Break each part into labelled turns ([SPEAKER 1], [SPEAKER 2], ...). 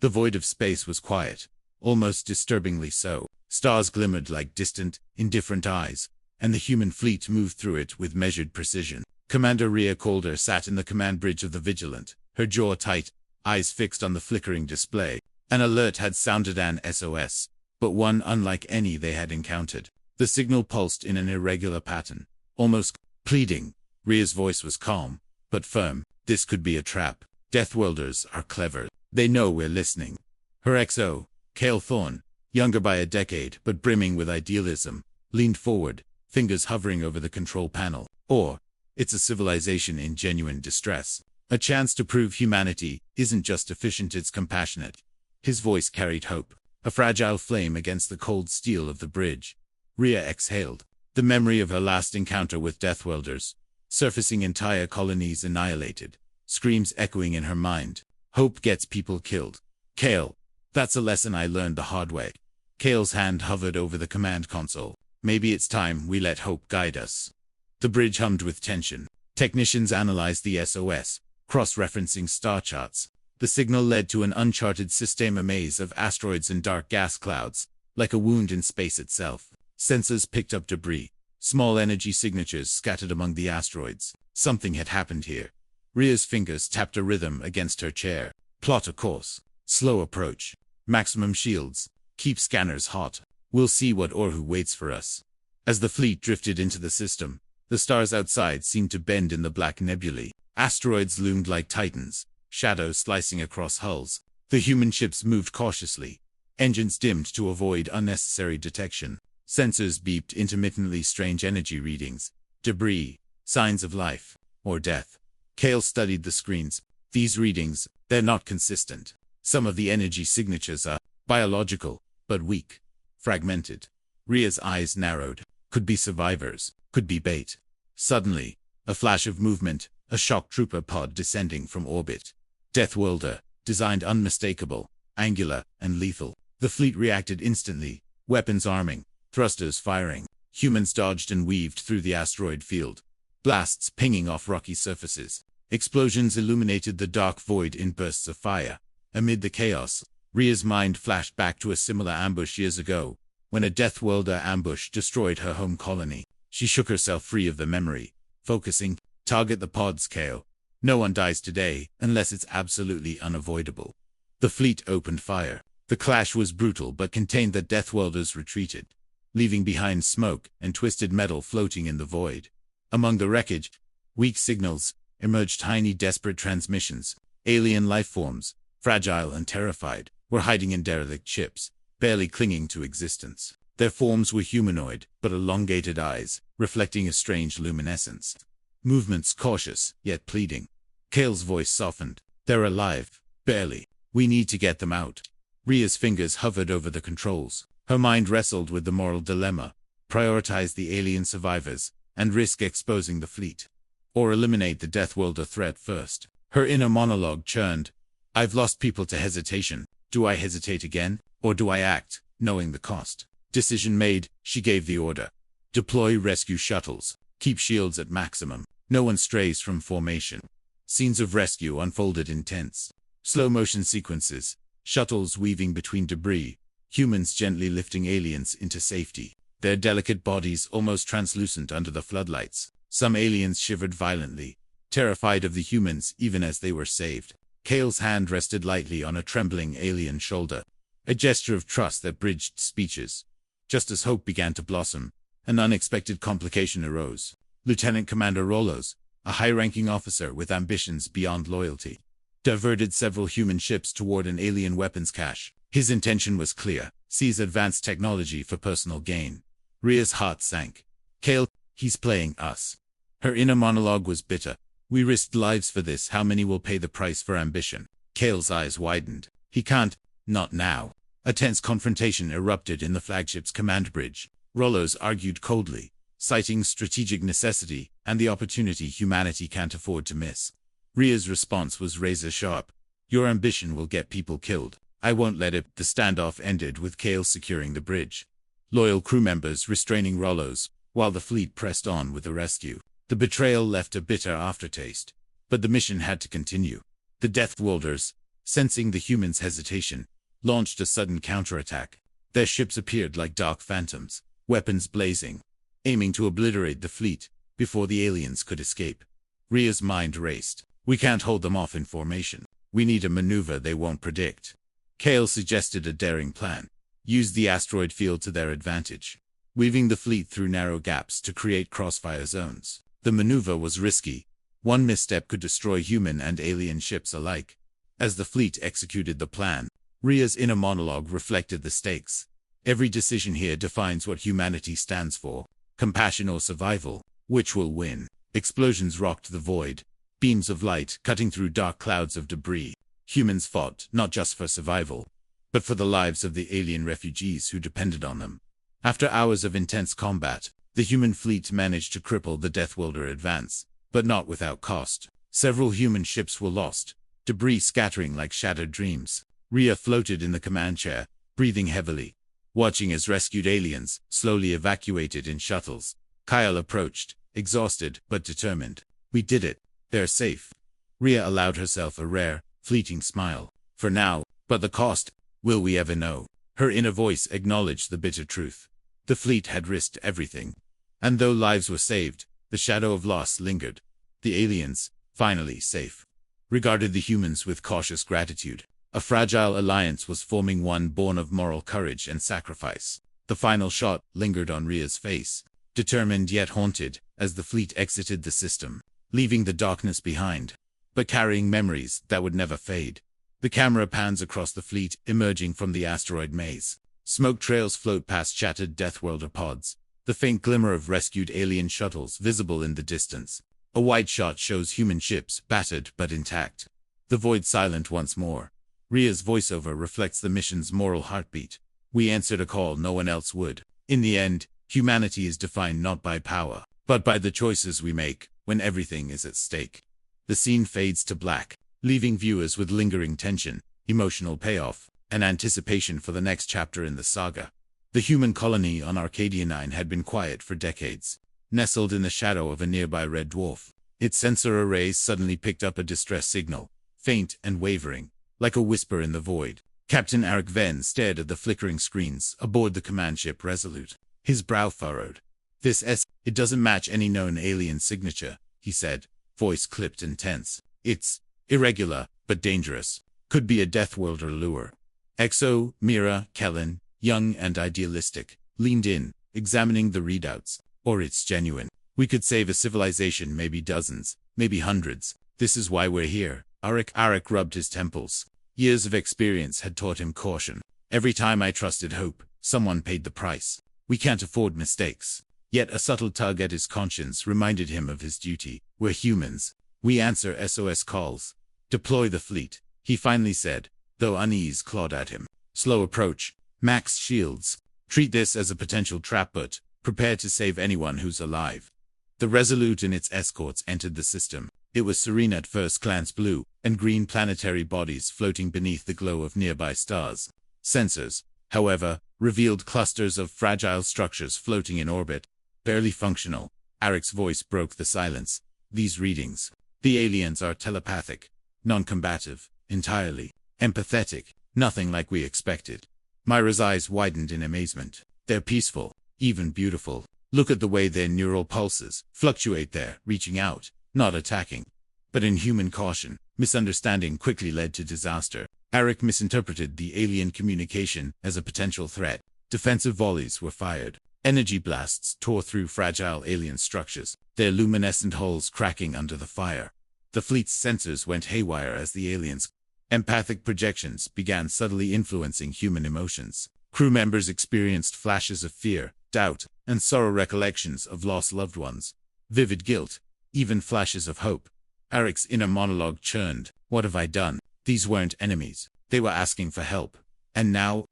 [SPEAKER 1] The void of space was quiet, almost disturbingly so. Stars glimmered like distant, indifferent eyes, and the human fleet moved through it with measured precision. Commander Rhea Calder sat in the command bridge of the Vigilant, her jaw tight, eyes fixed on the flickering display. An alert had sounded, an SOS, but one unlike any they had encountered. The signal pulsed in an irregular pattern, almost pleading. Rhea's voice was calm, but firm. This could be a trap. Deathworlders are clever. They know we're listening. Her XO, Cale Thorne, younger by a decade but brimming with idealism, leaned forward, fingers hovering over the control panel. Or, it's a civilization in genuine distress. A chance to prove humanity isn't just efficient, it's compassionate. His voice carried hope, a fragile flame against the cold steel of the bridge. Rhea exhaled, the memory of her last encounter with Deathworlders, surfacing, entire colonies annihilated, screams echoing in her mind. Hope gets people killed. Cale, that's a lesson I learned the hard way. Cale's hand hovered over the command console. Maybe it's time we let hope guide us. The bridge hummed with tension. Technicians analyzed the SOS, cross-referencing star charts. The signal led to an uncharted system, a maze of asteroids and dark gas clouds, like a wound in space itself. Sensors picked up debris, small energy signatures scattered among the asteroids. Something had happened here. Rhea's fingers tapped a rhythm against her chair. Plot a course. Slow approach. Maximum shields. Keep scanners hot. We'll see what or who waits for us. As the fleet drifted into the system, the stars outside seemed to bend in the black nebulae. Asteroids loomed like titans, shadows slicing across hulls. The human ships moved cautiously, engines dimmed to avoid unnecessary detection. Sensors beeped intermittently, strange energy readings, debris, signs of life or death. Cale studied the screens. These readings, they're not consistent. Some of the energy signatures are biological, but weak, fragmented. Rhea's eyes narrowed. Could be survivors, could be bait. Suddenly, a flash of movement, a shock trooper pod descending from orbit. Deathworlder, designed unmistakable, angular, and lethal. The fleet reacted instantly, weapons arming, thrusters firing. Humans dodged and weaved through the asteroid field, blasts pinging off rocky surfaces. Explosions illuminated the dark void in bursts of fire. Amid the chaos, Rhea's mind flashed back to a similar ambush years ago, when a Deathworlder ambush destroyed her home colony. She shook herself free of the memory, focusing. Target the pods, Cale. No one dies today, unless it's absolutely unavoidable. The fleet opened fire. The clash was brutal but contained. The Deathworlders retreated, leaving behind smoke and twisted metal floating in the void. Among the wreckage, weak signals emerged. Tiny, desperate transmissions. Alien life forms, fragile and terrified, were hiding in derelict ships, barely clinging to existence. Their forms were humanoid, but elongated eyes, reflecting a strange luminescence. Movements cautious, yet pleading. Cale's voice softened. They're alive, barely. We need to get them out. Rhea's fingers hovered over the controls. Her mind wrestled with the moral dilemma. Prioritize the alien survivors, and risk exposing the fleet. Or eliminate the Deathworlder threat first. Her inner monologue churned. I've lost people to hesitation. Do I hesitate again? Or do I act, knowing the cost? Decision made, she gave the order. Deploy rescue shuttles. Keep shields at maximum. No one strays from formation. Scenes of rescue unfolded in tense, slow-motion sequences. Shuttles weaving between debris. Humans gently lifting aliens into safety. Their delicate bodies almost translucent under the floodlights. Some aliens shivered violently, terrified of the humans even as they were saved. Cale's hand rested lightly on a trembling alien shoulder. A gesture of trust that bridged speeches. Just as hope began to blossom, an unexpected complication arose. Lieutenant Commander Ralos, a high-ranking officer with ambitions beyond loyalty, diverted several human ships toward an alien weapons cache. His intention was clear: seize advanced technology for personal gain. Rhea's heart sank. Cale, he's playing us. Her inner monologue was bitter. We risked lives for this. How many will pay the price for ambition? Cale's eyes widened. He can't. Not now. A tense confrontation erupted in the flagship's command bridge. Ralos argued coldly, citing strategic necessity and the opportunity humanity can't afford to miss. Rhea's response was razor-sharp. Your ambition will get people killed. I won't let it. The standoff ended with Cale securing the bridge. Loyal crew members restraining Ralos, while the fleet pressed on with the rescue. The betrayal left a bitter aftertaste, but the mission had to continue. The Deathworlders, sensing the humans' hesitation, launched a sudden counterattack. Their ships appeared like dark phantoms, weapons blazing, aiming to obliterate the fleet before the aliens could escape. Rhea's mind raced. We can't hold them off in formation. We need a maneuver they won't predict. Kale suggested a daring plan. Use the asteroid field to their advantage, weaving the fleet through narrow gaps to create crossfire zones. The maneuver was risky. One misstep could destroy human and alien ships alike. As the fleet executed the plan, Rhea's inner monologue reflected the stakes. Every decision here defines what humanity stands for. Compassion or survival. Which will win? Explosions rocked the void. Beams of light cutting through dark clouds of debris. Humans fought not just for survival, but for the lives of the alien refugees who depended on them. After hours of intense combat, the human fleet managed to cripple the Deathworlder advance, but not without cost. Several human ships were lost, debris scattering like shattered dreams. Rhea floated in the command chair, breathing heavily, watching as rescued aliens slowly evacuated in shuttles. Kyle approached, exhausted but determined. We did it. They're safe. Rhea allowed herself a rare, fleeting smile. For now, but the cost, will we ever know? Her inner voice acknowledged the bitter truth. The fleet had risked everything. And though lives were saved, the shadow of loss lingered. The aliens, finally safe, regarded the humans with cautious gratitude. A fragile alliance was forming, one born of moral courage and sacrifice. The final shot lingered on Rhea's face, determined yet haunted, as the fleet exited the system, leaving the darkness behind, but carrying memories that would never fade. The camera pans across the fleet, emerging from the asteroid maze. Smoke trails float past shattered Deathworlder pods, the faint glimmer of rescued alien shuttles visible in the distance. A wide shot shows human ships, battered but intact. The void silent once more. Rhea's voiceover reflects the mission's moral heartbeat. We answered a call no one else would. In the end, humanity is defined not by power, but by the choices we make when everything is at stake. The scene fades to black, leaving viewers with lingering tension, emotional payoff, and anticipation for the next chapter in the saga. The human colony on Arcadia 9 had been quiet for decades, nestled in the shadow of a nearby red dwarf. Its sensor arrays suddenly picked up a distress signal, faint and wavering, like a whisper in the void. Captain Eric Venn stared at the flickering screens aboard the command ship Resolute. His brow furrowed. It doesn't match any known alien signature, he said, voice clipped and tense. It's irregular, but dangerous. Could be a Deathworlder lure. Exo, Mira, Kellen, young and idealistic, leaned in, examining the readouts. Or it's genuine. We could save a civilization, maybe dozens, maybe hundreds. This is why we're here. Arik rubbed his temples. Years of experience had taught him caution. Every time I trusted hope, someone paid the price. We can't afford mistakes. Yet a subtle tug at his conscience reminded him of his duty. We're humans. We answer SOS calls. Deploy the fleet, he finally said, though unease clawed at him. Slow approach. Max shields. Treat this as a potential trap, but prepare to save anyone who's alive. The Resolute and its escorts entered the system. It was serene at first glance, blue and green planetary bodies floating beneath the glow of nearby stars. Sensors, however, revealed clusters of fragile structures floating in orbit, barely functional. Arik's voice broke the silence. These readings. The aliens are telepathic, non-combative, entirely empathetic, nothing like we expected. Myra's eyes widened in amazement. They're peaceful, even beautiful. Look at the way their neural pulses fluctuate there, reaching out, not attacking. But in human caution, misunderstanding quickly led to disaster. Arik misinterpreted the alien communication as a potential threat. Defensive volleys were fired. Energy blasts tore through fragile alien structures, their luminescent hulls cracking under the fire. The fleet's sensors went haywire as the aliens' empathic projections began subtly influencing human emotions. Crew members experienced flashes of fear, doubt, and sorrow, recollections of lost loved ones, vivid guilt, even flashes of hope. Arik's inner monologue churned. What have I done? These weren't enemies. They were asking for help. And now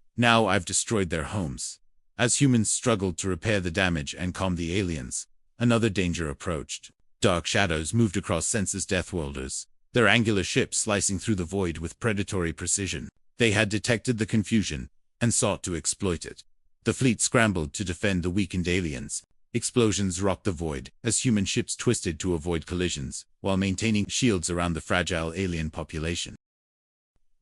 [SPEAKER 1] I've destroyed their homes. As humans struggled to repair the damage and calm the aliens, another danger approached. Dark shadows moved across Sense's Deathworlders, their angular ships slicing through the void with predatory precision. They had detected the confusion and sought to exploit it. The fleet scrambled to defend the weakened aliens. Explosions rocked the void as human ships twisted to avoid collisions, while maintaining shields around the fragile alien population.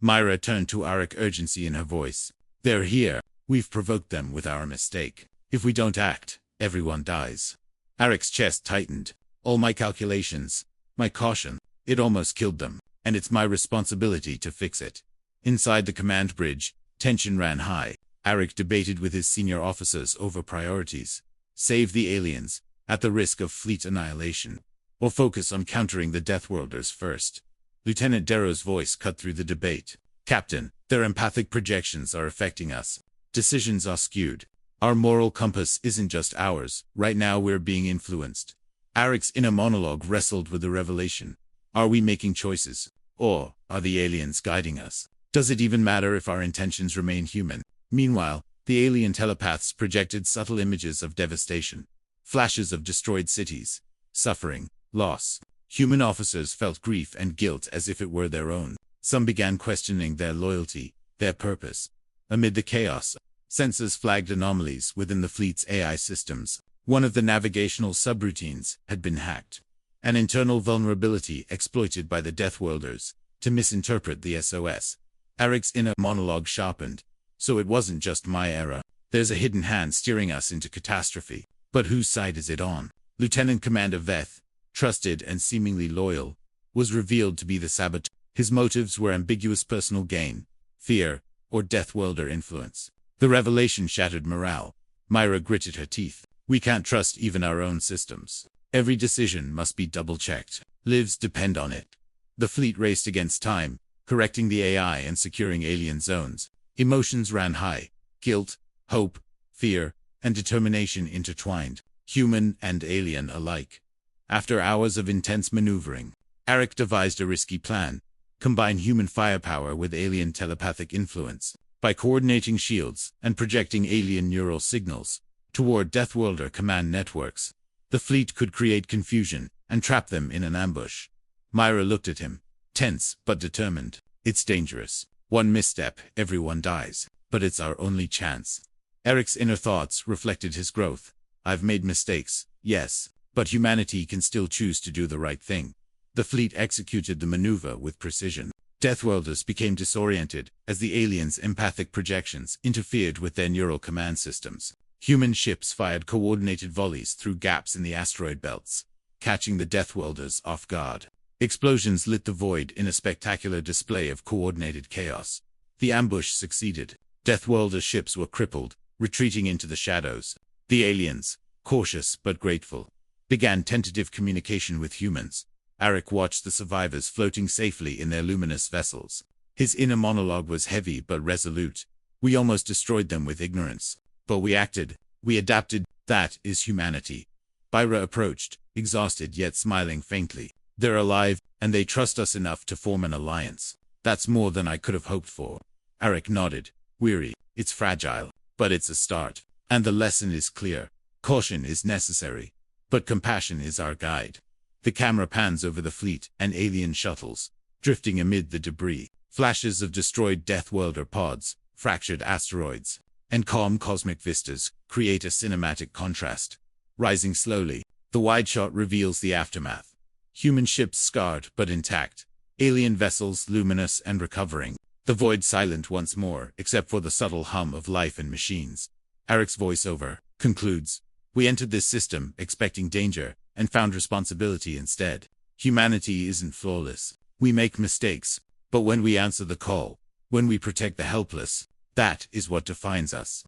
[SPEAKER 1] Myra turned to Arik, urgency in her voice. They're here. We've provoked them with our mistake. If we don't act, everyone dies. Arik's chest tightened. All my calculations, my caution, it almost killed them, and it's my responsibility to fix it. Inside the command bridge, tension ran high. Arik debated with his senior officers over priorities. Save the aliens, at the risk of fleet annihilation, or focus on countering the Deathworlders first. Lieutenant Darrow's voice cut through the debate. Captain, their empathic projections are affecting us. Decisions are skewed. Our moral compass isn't just ours. Right now we're being influenced. Arik's inner monologue wrestled with the revelation. Are we making choices? Or are the aliens guiding us? Does it even matter if our intentions remain human? Meanwhile, the alien telepaths projected subtle images of devastation. Flashes of destroyed cities, suffering, loss. Human officers felt grief and guilt as if it were their own. Some began questioning their loyalty, their purpose. Amid the chaos, sensors flagged anomalies within the fleet's AI systems. One of the navigational subroutines had been hacked. An internal vulnerability exploited by the Deathworlders to misinterpret the SOS. Arik's inner monologue sharpened. So it wasn't just my error. There's a hidden hand steering us into catastrophe. But whose side is it on? Lieutenant Commander Veth, trusted and seemingly loyal, was revealed to be the saboteur. His motives were ambiguous: personal gain, fear, or Deathworlder influence. The revelation shattered morale. Myra gritted her teeth. We can't trust even our own systems. Every decision must be double-checked. Lives depend on it. The fleet raced against time, correcting the AI and securing alien zones. Emotions ran high. Guilt, hope, fear, and determination intertwined, human and alien alike. After hours of intense maneuvering, Arik devised a risky plan. Combine human firepower with alien telepathic influence. By coordinating shields and projecting alien neural signals toward Deathworlder command networks, the fleet could create confusion and trap them in an ambush. Myra looked at him, tense but determined. It's dangerous. One misstep, everyone dies. But it's our only chance. Arik's inner thoughts reflected his growth. I've made mistakes, yes, but humanity can still choose to do the right thing. The fleet executed the maneuver with precision. Deathworlders became disoriented as the aliens' empathic projections interfered with their neural command systems. Human ships fired coordinated volleys through gaps in the asteroid belts, catching the Deathworlders off guard. Explosions lit the void in a spectacular display of coordinated chaos. The ambush succeeded. Deathworlder ships were crippled, retreating into the shadows. The aliens, cautious but grateful, began tentative communication with humans. Arik watched the survivors floating safely in their luminous vessels. His inner monologue was heavy but resolute. We almost destroyed them with ignorance. But we acted. We adapted. That is humanity. Myra approached, exhausted yet smiling faintly. They're alive, and they trust us enough to form an alliance. That's more than I could have hoped for. Arik nodded, weary. It's fragile, but it's a start. And the lesson is clear. Caution is necessary, but compassion is our guide. The camera pans over the fleet and alien shuttles, drifting amid the debris. Flashes of destroyed Deathworlder pods, fractured asteroids, and calm cosmic vistas create a cinematic contrast. Rising slowly, the wide shot reveals the aftermath. Human ships scarred but intact. Alien vessels luminous and recovering. The void silent once more, except for the subtle hum of life and machines. Arik's voiceover concludes. We entered this system expecting danger, and found responsibility instead. Humanity isn't flawless. We make mistakes, but when we answer the call, when we protect the helpless, that is what defines us.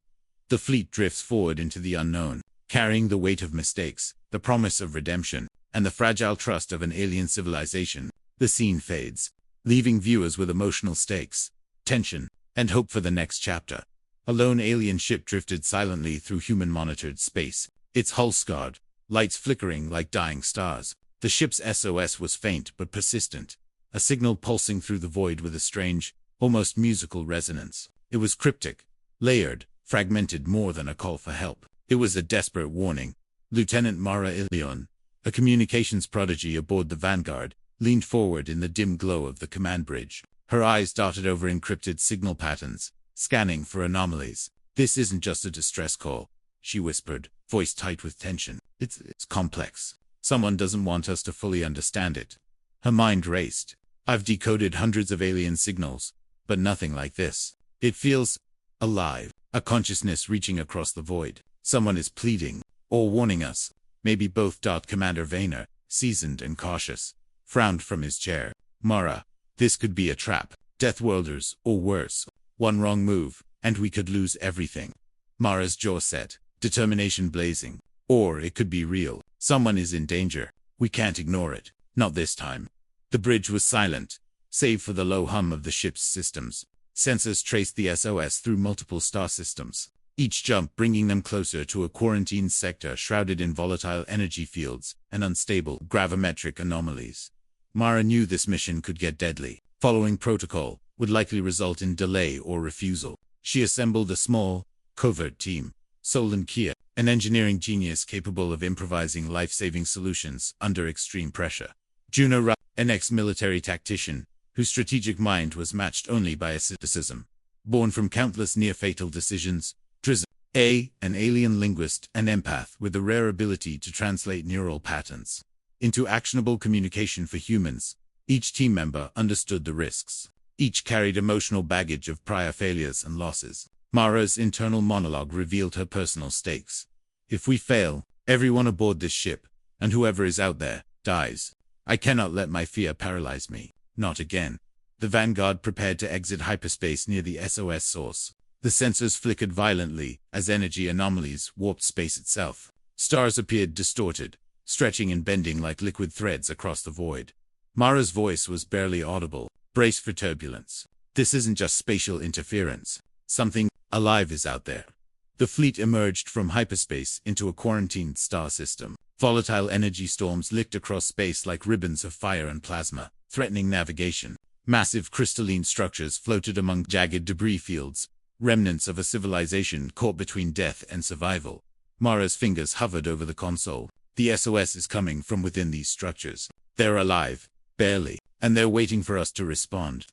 [SPEAKER 1] The fleet drifts forward into the unknown, carrying the weight of mistakes, the promise of redemption, and the fragile trust of an alien civilization. The scene fades, leaving viewers with emotional stakes, tension, and hope for the next chapter. A lone alien ship drifted silently through human-monitored space, its hull scarred, lights flickering like dying stars. The ship's SOS was faint but persistent, a signal pulsing through the void with a strange, almost musical resonance. It was cryptic, layered, fragmented more than a call for help. It was a desperate warning. Lieutenant Mara Ilion, a communications prodigy aboard the Vanguard, leaned forward in the dim glow of the command bridge. Her eyes darted over encrypted signal patterns, scanning for anomalies. This isn't just a distress call, she whispered, voice tight with tension. It's complex. Someone doesn't want us to fully understand it. Her mind raced. I've decoded hundreds of alien signals, but nothing like this. It feels alive, a consciousness reaching across the void. Someone is pleading, or warning us. Maybe both. Commander Vayner, seasoned and cautious, frowned from his chair. Mara, this could be a trap. Deathworlders, or worse. One wrong move, and we could lose everything. Mara's jaw set, determination blazing. Or it could be real. Someone is in danger. We can't ignore it. Not this time. The bridge was silent, save for the low hum of the ship's systems. Sensors traced the SOS through multiple star systems, each jump bringing them closer to a quarantined sector shrouded in volatile energy fields and unstable gravimetric anomalies. Mara knew this mission could get deadly. Following protocol would likely result in delay or refusal. She assembled a small, covert team. Solon Kia, an engineering genius capable of improvising life-saving solutions under extreme pressure. Juno Ra, an ex-military tactician, whose strategic mind was matched only by asceticism. Born from countless near-fatal decisions. Drizzt, an alien linguist and empath with a rare ability to translate neural patterns into actionable communication for humans. Each team member understood the risks. Each carried emotional baggage of prior failures and losses. Mara's internal monologue revealed her personal stakes. If we fail, everyone aboard this ship, and whoever is out there, dies. I cannot let my fear paralyze me. Not again. The Vanguard prepared to exit hyperspace near the SOS source. The sensors flickered violently as energy anomalies warped space itself. Stars appeared distorted, stretching and bending like liquid threads across the void. Mara's voice was barely audible. Brace for turbulence. This isn't just spatial interference. Something alive is out there. The fleet emerged from hyperspace into a quarantined star system. Volatile energy storms licked across space like ribbons of fire and plasma, threatening navigation. Massive crystalline structures floated among jagged debris fields, remnants of a civilization caught between death and survival. Mara's fingers hovered over the console. The SOS is coming from within these structures. They're alive, barely, and they're waiting for us to respond.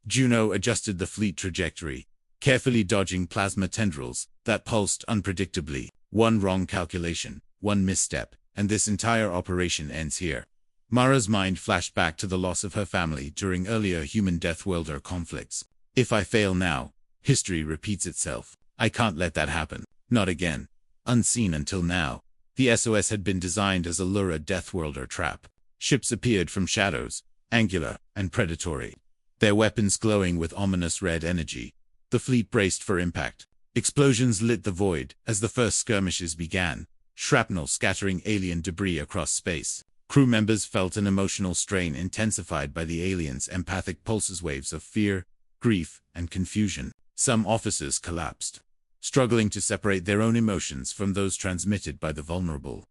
[SPEAKER 1] Juno adjusted the fleet trajectory, carefully dodging plasma tendrils that pulsed unpredictably. One wrong calculation, one misstep, and this entire operation ends here. Mara's mind flashed back to the loss of her family during earlier human Deathworlder conflicts. If I fail now, history repeats itself. I can't let that happen. Not again. Unseen until now, the SOS had been designed as a lurid Deathworlder trap. Ships appeared from shadows, angular and predatory, their weapons glowing with ominous red energy. The fleet braced for impact. Explosions lit the void as the first skirmishes began, shrapnel scattering alien debris across space. Crew members felt an emotional strain intensified by the aliens' empathic pulses, waves of fear, grief, and confusion. Some officers collapsed, struggling to separate their own emotions from those transmitted by the vulnerable.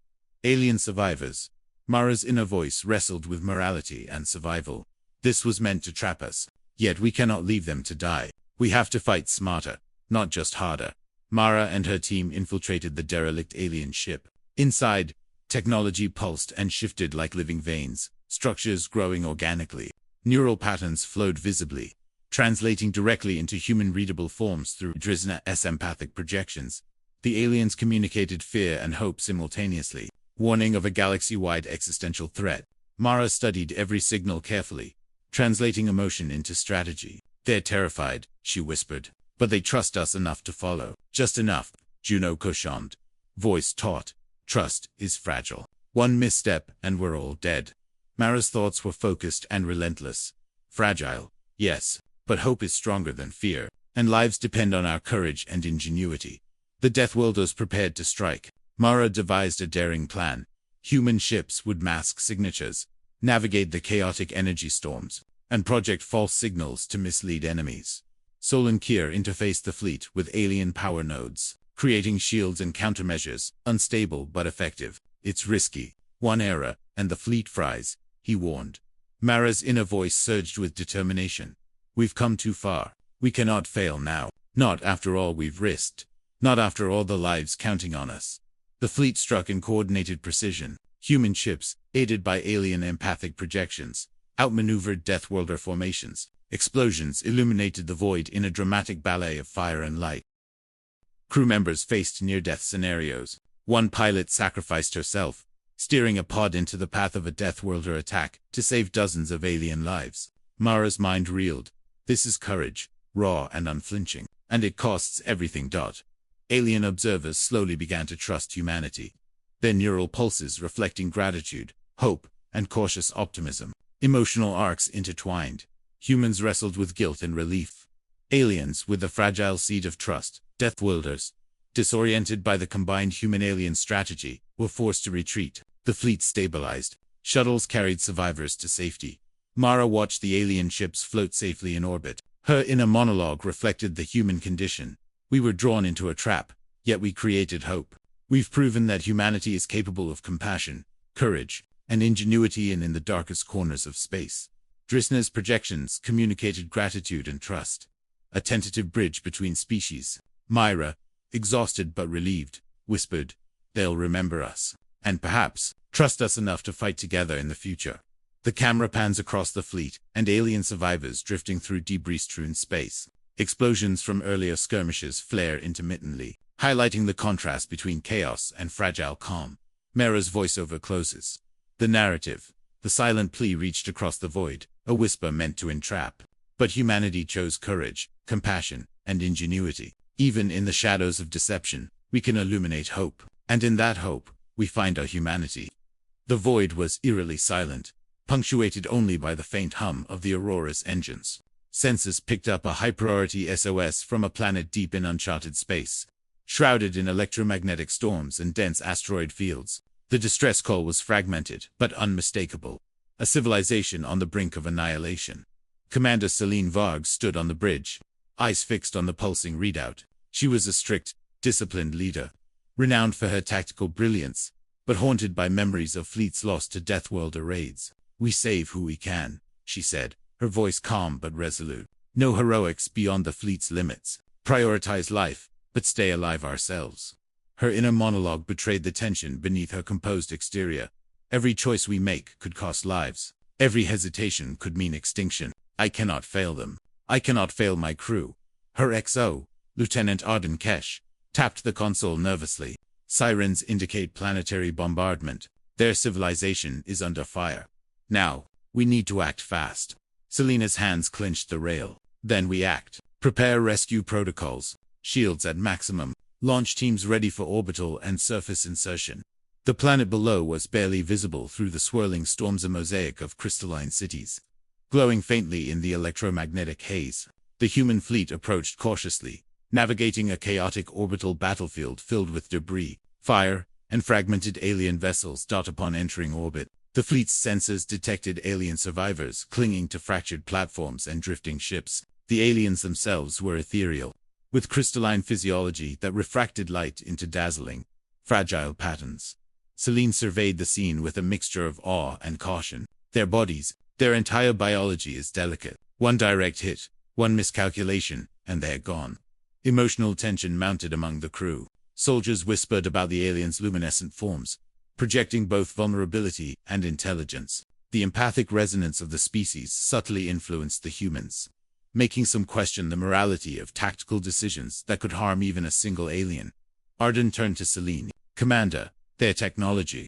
[SPEAKER 1] Alien survivors. Mara's inner voice wrestled with morality and survival. This was meant to trap us, yet we cannot leave them to die. We have to fight smarter, not just harder. Mara and her team infiltrated the derelict alien ship. Inside, technology pulsed and shifted like living veins, structures growing organically. Neural patterns flowed visibly, translating directly into human-readable forms through Drizzt's empathic projections. The aliens communicated fear and hope simultaneously, warning of a galaxy-wide existential threat. Mara studied every signal carefully, translating emotion into strategy. They're terrified, she whispered, but they trust us enough to follow. Just enough, Juno cautioned, voice taut. Trust is fragile. One misstep and we're all dead. Mara's thoughts were focused and relentless. Fragile, yes, but hope is stronger than fear, and lives depend on our courage and ingenuity. The Deathworlders prepared to strike. Mara devised a daring plan. Human ships would mask signatures, navigate the chaotic energy storms, and project false signals to mislead enemies. Solon Kia interfaced the fleet with alien power nodes, creating shields and countermeasures, unstable but effective. It's risky. One error, and the fleet fries, he warned. Mara's inner voice surged with determination. We've come too far. We cannot fail now. Not after all we've risked. Not after all the lives counting on us. The fleet struck in coordinated precision. Human ships, aided by alien empathic projections, outmaneuvered Deathworlder formations. Explosions illuminated the void in a dramatic ballet of fire and light. Crew members faced near-death scenarios. One pilot sacrificed herself, steering a pod into the path of a Deathworlder attack to save dozens of alien lives. Mara's mind reeled. This is courage, raw and unflinching, and it costs everything. Alien observers slowly began to trust humanity, their neural pulses reflecting gratitude, hope, and cautious optimism. Emotional arcs intertwined. Humans wrestled with guilt and relief. Aliens, with the fragile seed of trust, Deathworlders, disoriented by the combined human-alien strategy, were forced to retreat. The fleet stabilized. Shuttles carried survivors to safety. Mara watched the alien ships float safely in orbit. Her inner monologue reflected the human condition. We were drawn into a trap, yet we created hope. We've proven that humanity is capable of compassion, courage, and ingenuity in the darkest corners of space. Drisna's projections communicated gratitude and trust. A tentative bridge between species. Myra, exhausted but relieved, whispered, "They'll remember us, and perhaps trust us enough to fight together in the future." The camera pans across the fleet and alien survivors drifting through debris-strewn space. Explosions from earlier skirmishes flare intermittently, highlighting the contrast between chaos and fragile calm. Mara's voiceover closes. The narrative, the silent plea reached across the void, a whisper meant to entrap. But humanity chose courage, compassion, and ingenuity. Even in the shadows of deception, we can illuminate hope, and in that hope, we find our humanity. The void was eerily silent, punctuated only by the faint hum of the Aurora's engines. Sensors picked up a high-priority SOS from a planet deep in uncharted space, shrouded in electromagnetic storms and dense asteroid fields. The distress call was fragmented, but unmistakable. A civilization on the brink of annihilation. Commander Celine Varg stood on the bridge, eyes fixed on the pulsing readout. She was a strict, disciplined leader, renowned for her tactical brilliance, but haunted by memories of fleets lost to Deathworlder raids. "We save who we can," she said, her voice calm but resolute. "No heroics beyond the fleet's limits. Prioritize life, but stay alive ourselves." Her inner monologue betrayed the tension beneath her composed exterior. Every choice we make could cost lives. Every hesitation could mean extinction. I cannot fail them. I cannot fail my crew. Her XO, Lieutenant Arden Kesh, tapped the console nervously. Sirens indicate planetary bombardment. Their civilization is under fire. Now, we need to act fast. Selena's hands clenched the rail. Then we act. Prepare rescue protocols. Shields at maximum. Launch teams ready for orbital and surface insertion. The planet below was barely visible through the swirling storms, a mosaic of crystalline cities, glowing faintly in the electromagnetic haze. The human fleet approached cautiously, navigating a chaotic orbital battlefield filled with debris, fire, and fragmented alien vessels. Upon entering orbit, the fleet's sensors detected alien survivors clinging to fractured platforms and drifting ships. The aliens themselves were ethereal, with crystalline physiology that refracted light into dazzling, fragile patterns. Celine surveyed the scene with a mixture of awe and caution. Their bodies, their entire biology is delicate. One direct hit, one miscalculation, and they're gone. Emotional tension mounted among the crew. Soldiers whispered about the aliens' luminescent forms, projecting both vulnerability and intelligence. The empathic resonance of the species subtly influenced the humans, making some question the morality of tactical decisions that could harm even a single alien. Arden turned to Celine. "Commander, their technology,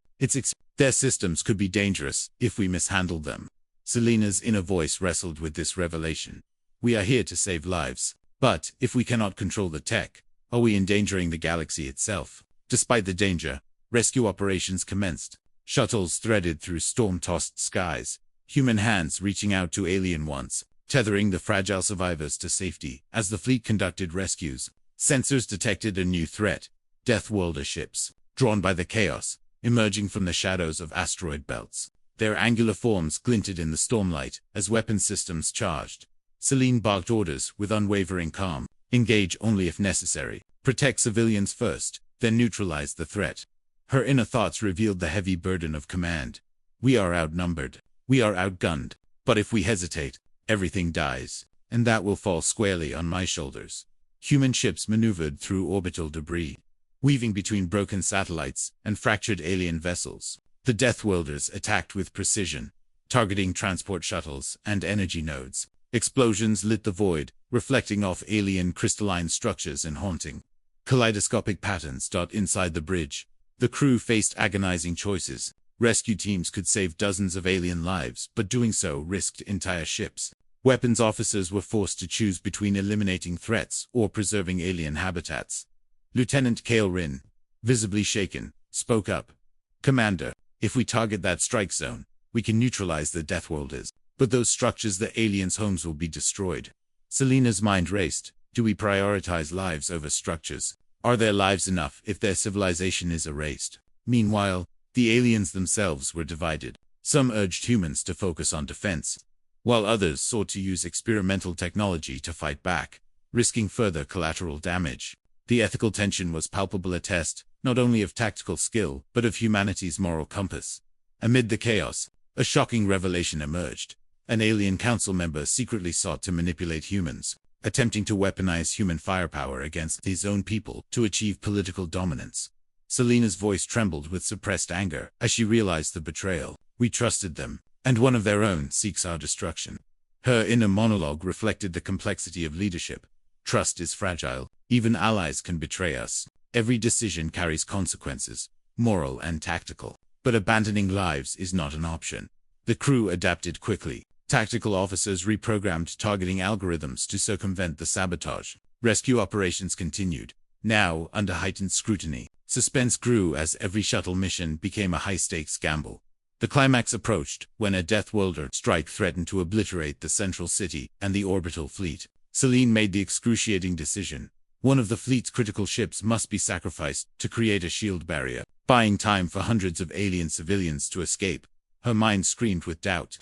[SPEAKER 1] their systems could be dangerous if we mishandled them." Selena's inner voice wrestled with this revelation. "We are here to save lives, but if we cannot control the tech, are we endangering the galaxy itself?" Despite the danger, rescue operations commenced. Shuttles threaded through storm-tossed skies, human hands reaching out to alien ones, tethering the fragile survivors to safety. As the fleet conducted rescues, sensors detected a new threat: Deathworlder ships, drawn by the chaos, emerging from the shadows of asteroid belts. Their angular forms glinted in the stormlight as weapon systems charged. Celine barked orders with unwavering calm: "Engage only if necessary. Protect civilians first, then neutralize the threat." Her inner thoughts revealed the heavy burden of command. "We are outnumbered. We are outgunned. But if we hesitate, everything dies, and that will fall squarely on my shoulders." Human ships maneuvered through orbital debris, weaving between broken satellites and fractured alien vessels. The Deathworlders attacked with precision, targeting transport shuttles and energy nodes. Explosions lit the void, reflecting off alien crystalline structures and haunting kaleidoscopic patterns. Inside the bridge, the crew faced agonizing choices. Rescue teams could save dozens of alien lives, but doing so risked entire ships. Weapons officers were forced to choose between eliminating threats or preserving alien habitats. Lieutenant Calder, visibly shaken, spoke up. "Commander, if we target that strike zone, we can neutralize the Deathworlders. But those structures, the aliens' homes, will be destroyed." Selena's mind raced. Do we prioritize lives over structures? Are their lives enough if their civilization is erased? Meanwhile, the aliens themselves were divided. Some urged humans to focus on defense, while others sought to use experimental technology to fight back, risking further collateral damage. The ethical tension was palpable, a test, not only of tactical skill, but of humanity's moral compass. Amid the chaos, a shocking revelation emerged. An alien council member secretly sought to manipulate humans, attempting to weaponize human firepower against his own people to achieve political dominance. Selena's voice trembled with suppressed anger as she realized the betrayal. "We trusted them, and one of their own seeks our destruction." Her inner monologue reflected the complexity of leadership. Trust is fragile. Even allies can betray us. Every decision carries consequences, moral and tactical. But abandoning lives is not an option. The crew adapted quickly. Tactical officers reprogrammed targeting algorithms to circumvent the sabotage. Rescue operations continued, now under heightened scrutiny. Suspense grew as every shuttle mission became a high-stakes gamble. The climax approached when a Deathworlder strike threatened to obliterate the central city and the orbital fleet. Selene made the excruciating decision. One of the fleet's critical ships must be sacrificed to create a shield barrier, buying time for hundreds of alien civilians to escape. Her mind screamed with doubt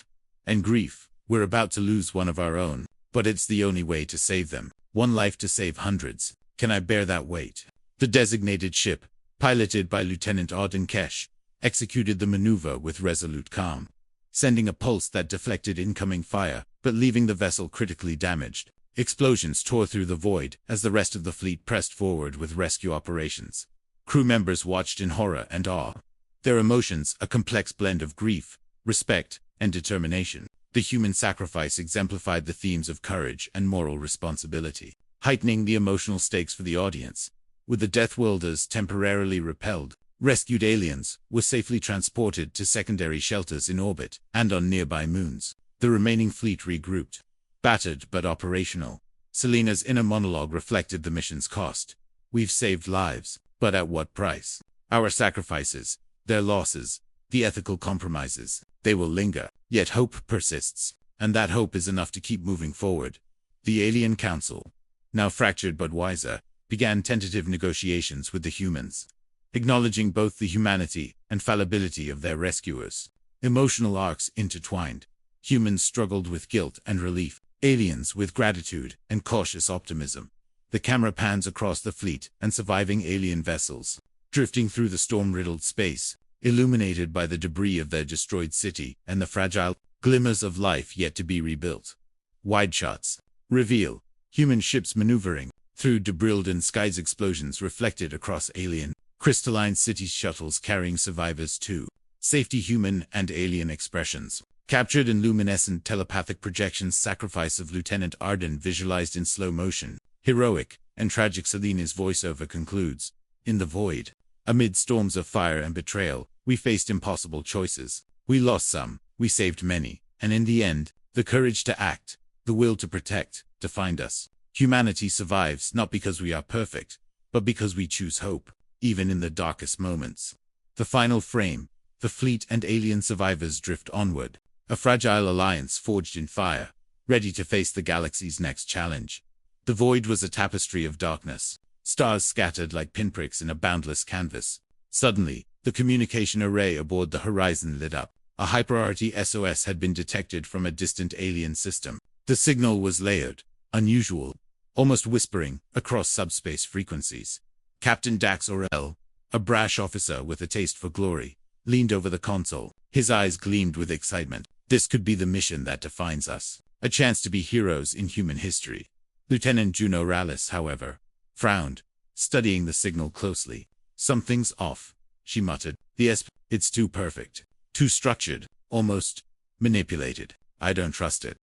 [SPEAKER 1] and grief. "We're about to lose one of our own, but it's the only way to save them. One life to save hundreds. Can I bear that weight?" The designated ship, piloted by Lieutenant Arden Kesh, executed the maneuver with resolute calm, sending a pulse that deflected incoming fire, but leaving the vessel critically damaged. Explosions tore through the void as the rest of the fleet pressed forward with rescue operations. Crew members watched in horror and awe. Their emotions a complex blend of grief, respect, and determination. The human sacrifice exemplified the themes of courage and moral responsibility, heightening the emotional stakes for the audience. With the Deathworlders temporarily repelled, rescued aliens were safely transported to secondary shelters in orbit and on nearby moons. The remaining fleet regrouped, battered but operational. Selena's inner monologue reflected the mission's cost. "We've saved lives, but at what price? Our sacrifices, their losses, the ethical compromises, they will linger, yet hope persists, and that hope is enough to keep moving forward." The Alien Council, now fractured but wiser, began tentative negotiations with the humans, acknowledging both the humanity and fallibility of their rescuers. Emotional arcs intertwined. Humans struggled with guilt and relief, aliens with gratitude and cautious optimism. The camera pans across the fleet and surviving alien vessels, drifting through the storm-riddled space, illuminated by the debris of their destroyed city and the fragile glimmers of life yet to be rebuilt. Wide shots reveal human ships maneuvering through debris-ridden skies, explosions reflected across alien, crystalline city shuttles carrying survivors to safety. Human and alien expressions captured in luminescent telepathic projections. Sacrifice of Lieutenant Arden visualized in slow motion, heroic and tragic. Selena's voiceover concludes, "In the void, amid storms of fire and betrayal, we faced impossible choices. We lost some, we saved many, and in the end, the courage to act, the will to protect, defined us. Humanity survives not because we are perfect, but because we choose hope, even in the darkest moments." The final frame, the fleet and alien survivors drift onward, a fragile alliance forged in fire, ready to face the galaxy's next challenge. The void was a tapestry of darkness, stars scattered like pinpricks in a boundless canvas. Suddenly, the communication array aboard the horizon lit up. A high-priority SOS had been detected from a distant alien system. The signal was layered, unusual, almost whispering, across subspace frequencies. Captain Dax Orel, a brash officer with a taste for glory, leaned over the console. His eyes gleamed with excitement. This could be the mission that defines us, a chance to be heroes in human history. Lieutenant Juno Ralos, however, frowned, studying the signal closely. "Something's off," she muttered. It's too perfect, too structured, almost manipulated. I don't trust it."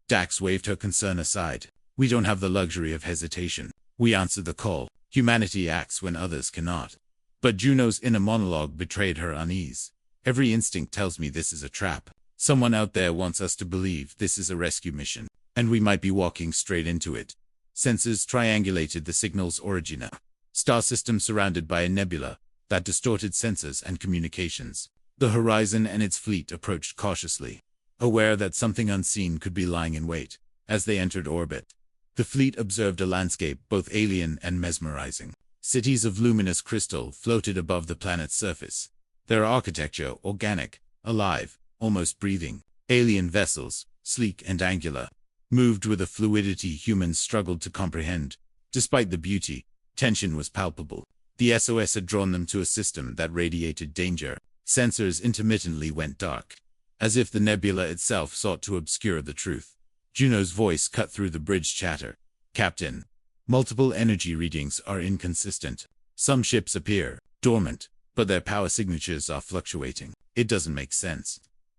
[SPEAKER 1] Dax waved her concern aside. "We don't have the luxury of hesitation. We answer the call. Humanity acts when others cannot." But Juno's inner monologue betrayed her unease. "Every instinct tells me this is a trap. Someone out there wants us to believe this is a rescue mission, and we might be walking straight into it. Sensors triangulated the signal's origin. Star system surrounded by a nebula that distorted sensors and communications. The horizon and its fleet approached cautiously, aware that something unseen could be lying in wait. As they entered orbit, the fleet observed a landscape both alien and mesmerizing. Cities of luminous crystal floated above the planet's surface, their architecture organic, alive, almost breathing. Alien vessels, sleek and angular, moved with a fluidity humans struggled to comprehend. Despite the beauty, tension was palpable. The SOS had drawn them to a system that radiated danger. Sensors intermittently went dark, as if the nebula itself sought to obscure the truth. Juno's voice cut through the bridge chatter. Captain, multiple energy readings are inconsistent. Some ships appear dormant, but their power signatures are fluctuating. It doesn't make sense.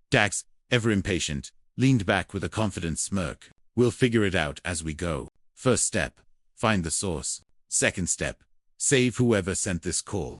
[SPEAKER 1] Dax, ever impatient, leaned back with a confident smirk. We'll figure it out as we go. First step, find the source. Second step, save whoever sent this call.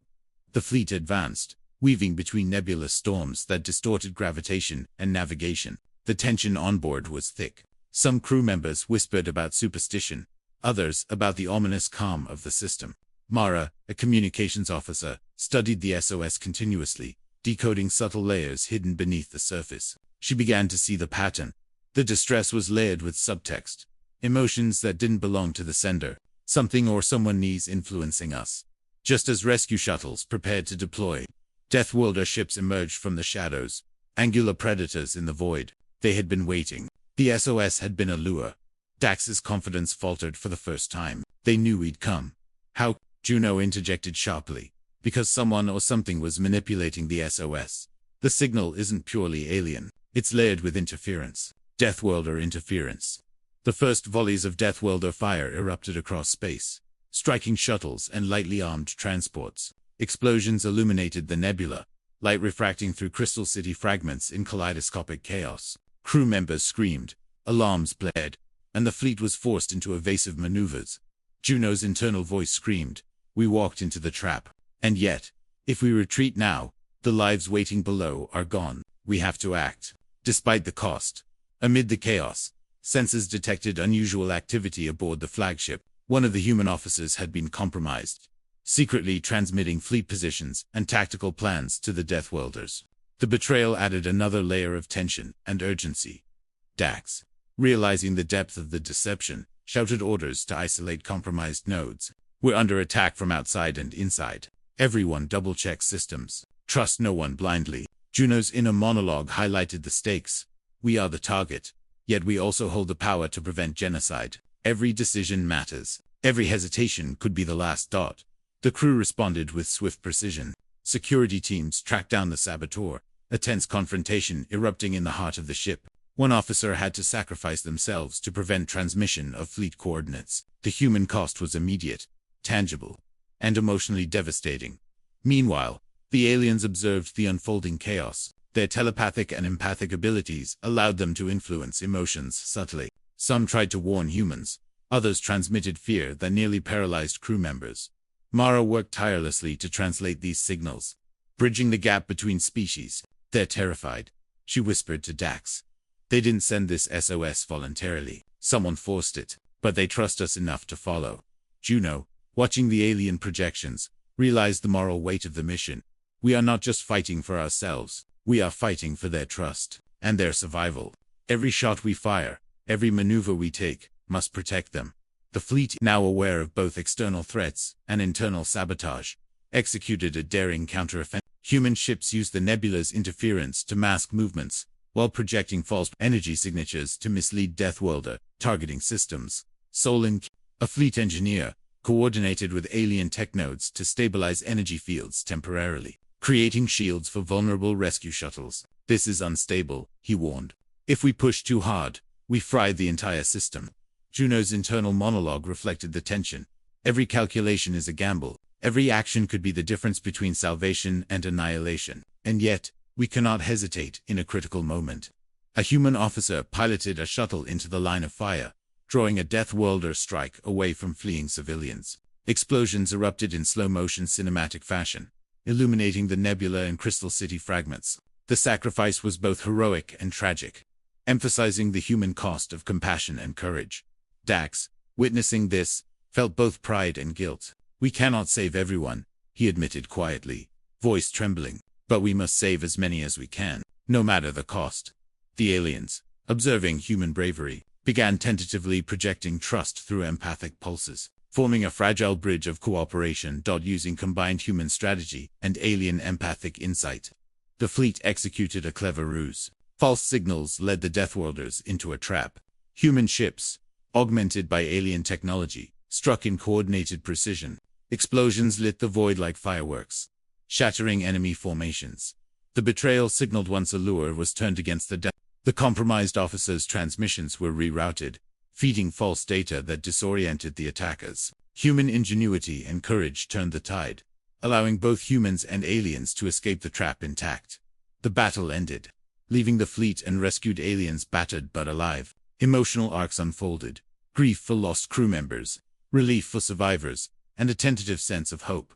[SPEAKER 1] The fleet advanced, weaving between nebulous storms that distorted gravitation and navigation. The tension on board was thick. Some crew members whispered about superstition, others about the ominous calm of the system. Mara, a communications officer, studied the SOS continuously, decoding subtle layers hidden beneath the surface. She began to see the pattern. The distress was layered with subtext, emotions that didn't belong to the sender. Something or someone needs influencing us. Just as rescue shuttles prepared to deploy, Deathworlder ships emerged from the shadows, angular predators in the void. They had been waiting. The SOS had been a lure. Dax's confidence faltered for the first time. They knew he'd come. How? Juno interjected sharply. Because someone or something was manipulating the SOS. The signal isn't purely alien. It's layered with interference. Deathworlder interference. The first volleys of Deathworlder fire erupted across space, striking shuttles and lightly armed transports. Explosions illuminated the nebula, light refracting through Crystal City fragments in kaleidoscopic chaos. Crew members screamed, alarms blared, and the fleet was forced into evasive maneuvers. Juno's internal voice screamed, "We walked into the trap. And yet, if we retreat now, the lives waiting below are gone. We have to act, despite the cost." Amid the chaos, sensors detected unusual activity aboard the flagship. One of the human officers had been compromised, secretly transmitting fleet positions and tactical plans to the Deathworlders. The betrayal added another layer of tension and urgency. Dax, realizing the depth of the deception, shouted orders to isolate compromised nodes. "We're under attack from outside and inside. Everyone double-check systems. Trust no one blindly." Juno's inner monologue highlighted the stakes. We are the target, yet we also hold the power to prevent genocide. Every decision matters. Every hesitation could be the last dot. The crew responded with swift precision. Security teams tracked down the saboteur, a tense confrontation erupting in the heart of the ship. One officer had to sacrifice themselves to prevent transmission of fleet coordinates. The human cost was immediate, tangible, and emotionally devastating. Meanwhile, the aliens observed the unfolding chaos. Their telepathic and empathic abilities allowed them to influence emotions subtly. Some tried to warn humans. Others transmitted fear that nearly paralyzed crew members. Mara worked tirelessly to translate these signals, bridging the gap between species. "They're terrified," she whispered to Dax. "They didn't send this SOS voluntarily. Someone forced it, but they trust us enough to follow." Juno, watching the alien projections, realized the moral weight of the mission. We are not just fighting for ourselves. We are fighting for their trust and their survival. Every shot we fire, every maneuver we take, must protect them. The fleet, now aware of both external threats and internal sabotage, executed a daring counteroffensive. Human ships used the nebula's interference to mask movements, while projecting false energy signatures to mislead Deathworlder targeting systems. Solin, a fleet engineer, coordinated with alien tech nodes to stabilize energy fields temporarily, creating shields for vulnerable rescue shuttles. "This is unstable," he warned. "If we push too hard, we fry the entire system." Juno's internal monologue reflected the tension. Every calculation is a gamble. Every action could be the difference between salvation and annihilation. And yet, we cannot hesitate in a critical moment. A human officer piloted a shuttle into the line of fire, drawing a Deathworlder strike away from fleeing civilians. Explosions erupted in slow-motion cinematic fashion, illuminating the nebula and Crystal City fragments. The sacrifice was both heroic and tragic, emphasizing the human cost of compassion and courage. Dax, witnessing this, felt both pride and guilt. "We cannot save everyone," he admitted quietly, voice trembling, "but we must save as many as we can, no matter the cost." The aliens, observing human bravery, began tentatively projecting trust through empathic pulses, forming a fragile bridge of cooperation. Using combined human strategy and alien empathic insight, the fleet executed a clever ruse. False signals led the Deathworlders into a trap. Human ships, augmented by alien technology, struck in coordinated precision. Explosions lit the void like fireworks, shattering enemy formations. The betrayal signaled once a lure was turned against the compromised officers' transmissions were rerouted, feeding false data that disoriented the attackers. Human ingenuity and courage turned the tide, allowing both humans and aliens to escape the trap intact. The battle ended, leaving the fleet and rescued aliens battered but alive. Emotional arcs unfolded: grief for lost crew members, relief for survivors, and a tentative sense of hope.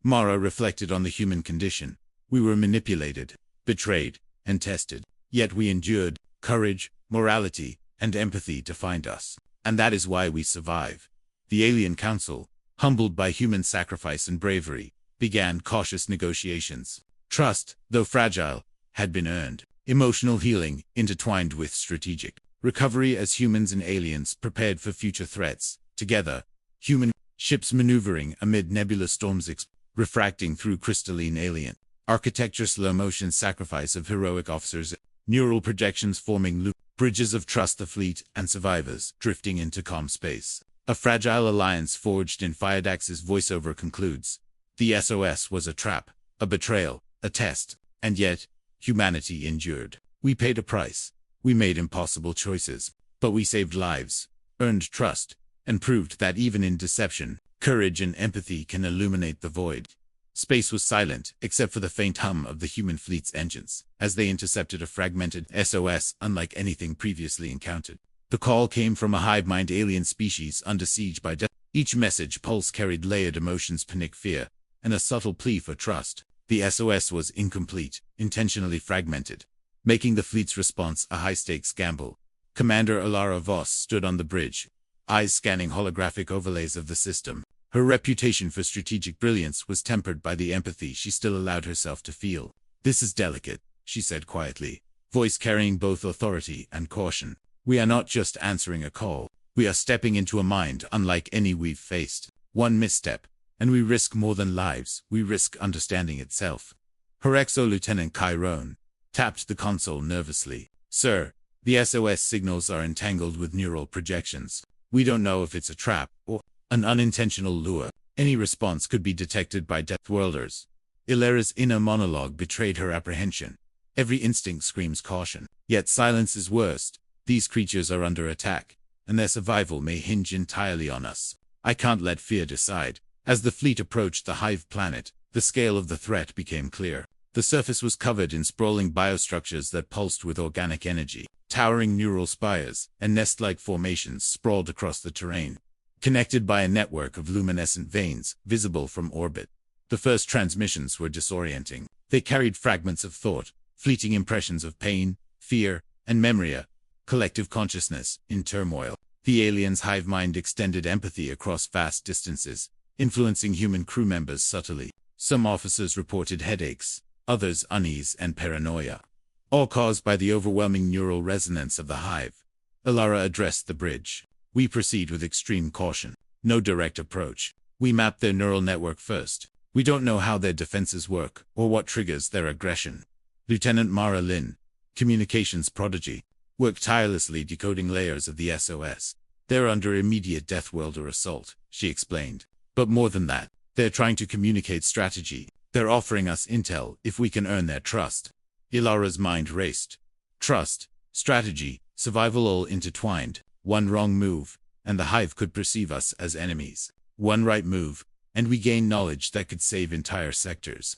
[SPEAKER 1] Mara reflected on the human condition. We were manipulated, betrayed, and tested. Yet we endured. Courage, morality, and empathy defined us. And that is why we survive. The Alien Council, humbled by human sacrifice and bravery, began cautious negotiations. Trust, though fragile, had been earned. Emotional healing, intertwined with strategic recovery as humans and aliens prepared for future threats. Together, human ships maneuvering amid nebula storms, refracting through crystalline alien architecture, slow-motion sacrifice of heroic officers, neural projections forming bridges of trust, the fleet and survivors drifting into calm space. A fragile alliance forged in Dax's voiceover concludes. The SOS was a trap, a betrayal, a test, and yet, humanity endured. We paid a price. We made impossible choices, but we saved lives, earned trust, and proved that even in deception, courage and empathy can illuminate the void. Space was silent, except for the faint hum of the human fleet's engines, as they intercepted a fragmented SOS unlike anything previously encountered. The call came from a hive-mind alien species under siege by death. Each message pulse carried layered emotions: panic, fear, and a subtle plea for trust. The SOS was incomplete, intentionally fragmented, making the fleet's response a high-stakes gamble. Commander Alara Voss stood on the bridge, eyes scanning holographic overlays of the system. Her reputation for strategic brilliance was tempered by the empathy she still allowed herself to feel. "This is delicate," she said quietly, voice carrying both authority and caution. "We are not just answering a call. We are stepping into a mind unlike any we've faced. One misstep, and we risk more than lives. We risk understanding itself." Her XO Lieutenant Chiron tapped the console nervously. "Sir, the SOS signals are entangled with neural projections. We don't know if it's a trap or an unintentional lure. Any response could be detected by Deathworlders." Illyra's inner monologue betrayed her apprehension. Every instinct screams caution. Yet silence is worst. These creatures are under attack, and their survival may hinge entirely on us. I can't let fear decide. As the fleet approached the hive planet, the scale of the threat became clear. The surface was covered in sprawling biostructures that pulsed with organic energy. Towering neural spires and nest-like formations sprawled across the terrain, connected by a network of luminescent veins visible from orbit. The first transmissions were disorienting. They carried fragments of thought, fleeting impressions of pain, fear, and memory, a collective consciousness in turmoil. The aliens' hive mind extended empathy across vast distances, influencing human crew members subtly. Some officers reported headaches, others unease and paranoia, all caused by the overwhelming neural resonance of the hive. Alara addressed the bridge. "We proceed with extreme caution. No direct approach. We map their neural network first. We don't know how their defenses work or what triggers their aggression." Lieutenant Mara Lin, communications prodigy, worked tirelessly decoding layers of the SOS. "They're under immediate Deathworlder assault," she explained. "But more than that, they're trying to communicate strategy. They're offering us intel if we can earn their trust." Ilara's mind raced. Trust, strategy, survival all intertwined. One wrong move, and the hive could perceive us as enemies. One right move, and we gain knowledge that could save entire sectors.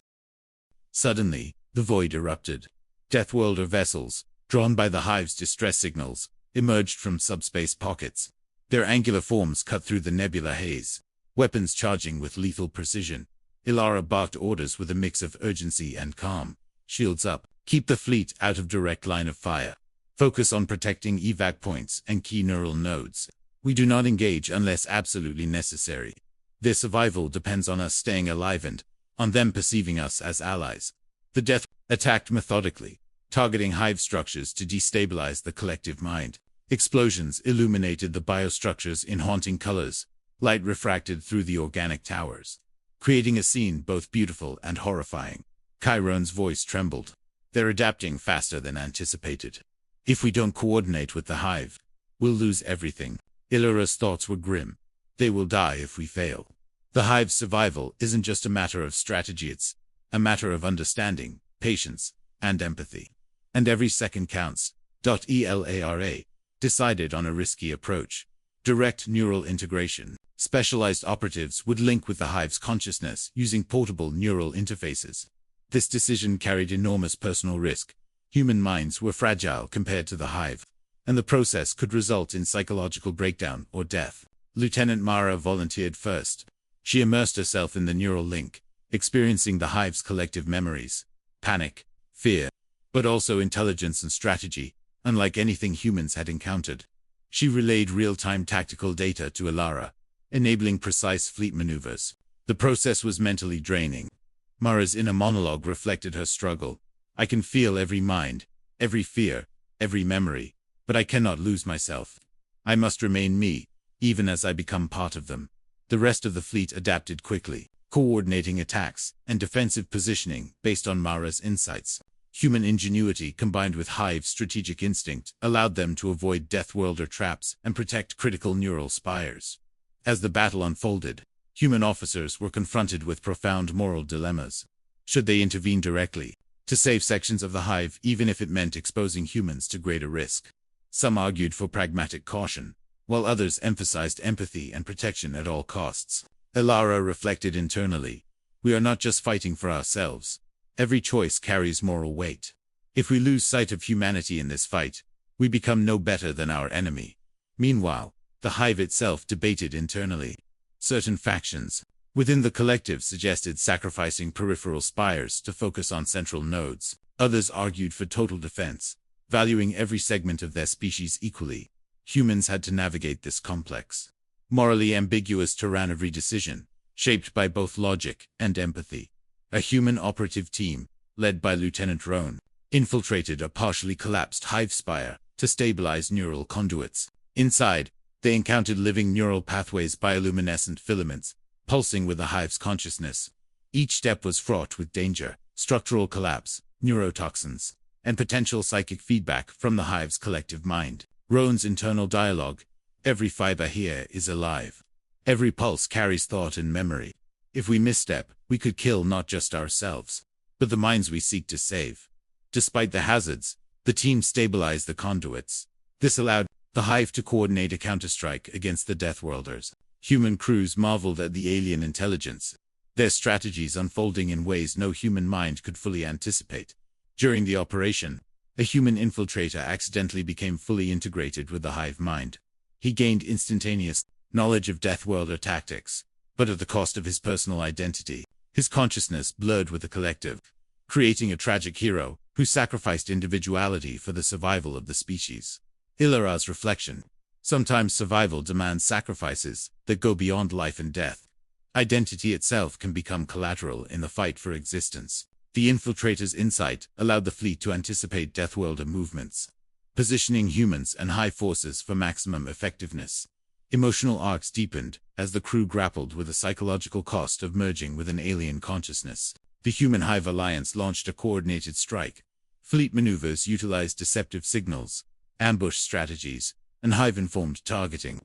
[SPEAKER 1] Suddenly, the void erupted. Deathworlder vessels, drawn by the hive's distress signals, emerged from subspace pockets. Their angular forms cut through the nebula haze, weapons charging with lethal precision. Ilara barked orders with a mix of urgency and calm. "Shields up, Keep the fleet out of direct line of fire. Focus on protecting evac points and key neural nodes. We do not engage unless absolutely necessary. Their survival depends on us staying alive and on them perceiving us as allies. The Death attacked methodically, targeting hive structures to destabilize the collective mind. Explosions illuminated the biostructures in haunting colors, light refracted through the organic towers, creating a scene both beautiful and horrifying. Chiron's voice trembled. They're adapting faster than anticipated. If we don't coordinate with the hive, we'll lose everything. Illyra's thoughts were grim. They will die if we fail. The hive's survival isn't just a matter of strategy, it's a matter of understanding, patience, and empathy. And every second counts. ELARA decided on a risky approach. Direct neural integration. Specialized operatives would link with the hive's consciousness using portable neural interfaces. This decision carried enormous personal risk. Human minds were fragile compared to the hive, and the process could result in psychological breakdown or death. Lieutenant Mara volunteered first. She immersed herself in the neural link, experiencing the hive's collective memories, panic, fear, but also intelligence and strategy, unlike anything humans had encountered. She relayed real-time tactical data to Illyra, enabling precise fleet maneuvers. The process was mentally draining. Mara's inner monologue reflected her struggle. I can feel every mind, every fear, every memory, but I cannot lose myself. I must remain me, even as I become part of them. The rest of the fleet adapted quickly, coordinating attacks and defensive positioning based on Mara's insights. Human ingenuity combined with hive strategic instinct allowed them to avoid Deathworlder traps and protect critical neural spires. As the battle unfolded, human officers were confronted with profound moral dilemmas. Should they intervene directly to save sections of the hive, even if it meant exposing humans to greater risk? Some argued for pragmatic caution, while others emphasized empathy and protection at all costs. Illyra reflected internally. We are not just fighting for ourselves. Every choice carries moral weight. If we lose sight of humanity in this fight, we become no better than our enemy. Meanwhile, the hive itself debated internally. Certain factions within the collective suggested sacrificing peripheral spires to focus on central nodes. Others argued for total defense, valuing every segment of their species equally. Humans had to navigate this complex, morally ambiguous terrain of redecision, shaped by both logic and empathy. A human operative team, led by Lieutenant Roan, infiltrated a partially collapsed hive spire to stabilize neural conduits. Inside, they encountered living neural pathways, bioluminescent filaments, pulsing with the hive's consciousness. Each step was fraught with danger, structural collapse, neurotoxins, and potential psychic feedback from the hive's collective mind. Roan's internal dialogue: every fiber here is alive. Every pulse carries thought and memory. If we misstep, we could kill not just ourselves, but the minds we seek to save. Despite the hazards, the team stabilized the conduits. This allowed the hive to coordinate a counterstrike against the Deathworlders. Human crews marveled at the alien intelligence, their strategies unfolding in ways no human mind could fully anticipate. During the operation, a human infiltrator accidentally became fully integrated with the hive mind. He gained instantaneous knowledge of Deathworlder tactics, but at the cost of his personal identity. His consciousness blurred with the collective, creating a tragic hero who sacrificed individuality for the survival of the species. Illyra's reflection: sometimes survival demands sacrifices that go beyond life and death. Identity itself can become collateral in the fight for existence. The infiltrator's insight allowed the fleet to anticipate Deathworlder movements, positioning humans and hive forces for maximum effectiveness. Emotional arcs deepened as the crew grappled with the psychological cost of merging with an alien consciousness. The Human-Hive Alliance launched a coordinated strike. Fleet maneuvers utilized deceptive signals, ambush strategies, and hive-informed targeting.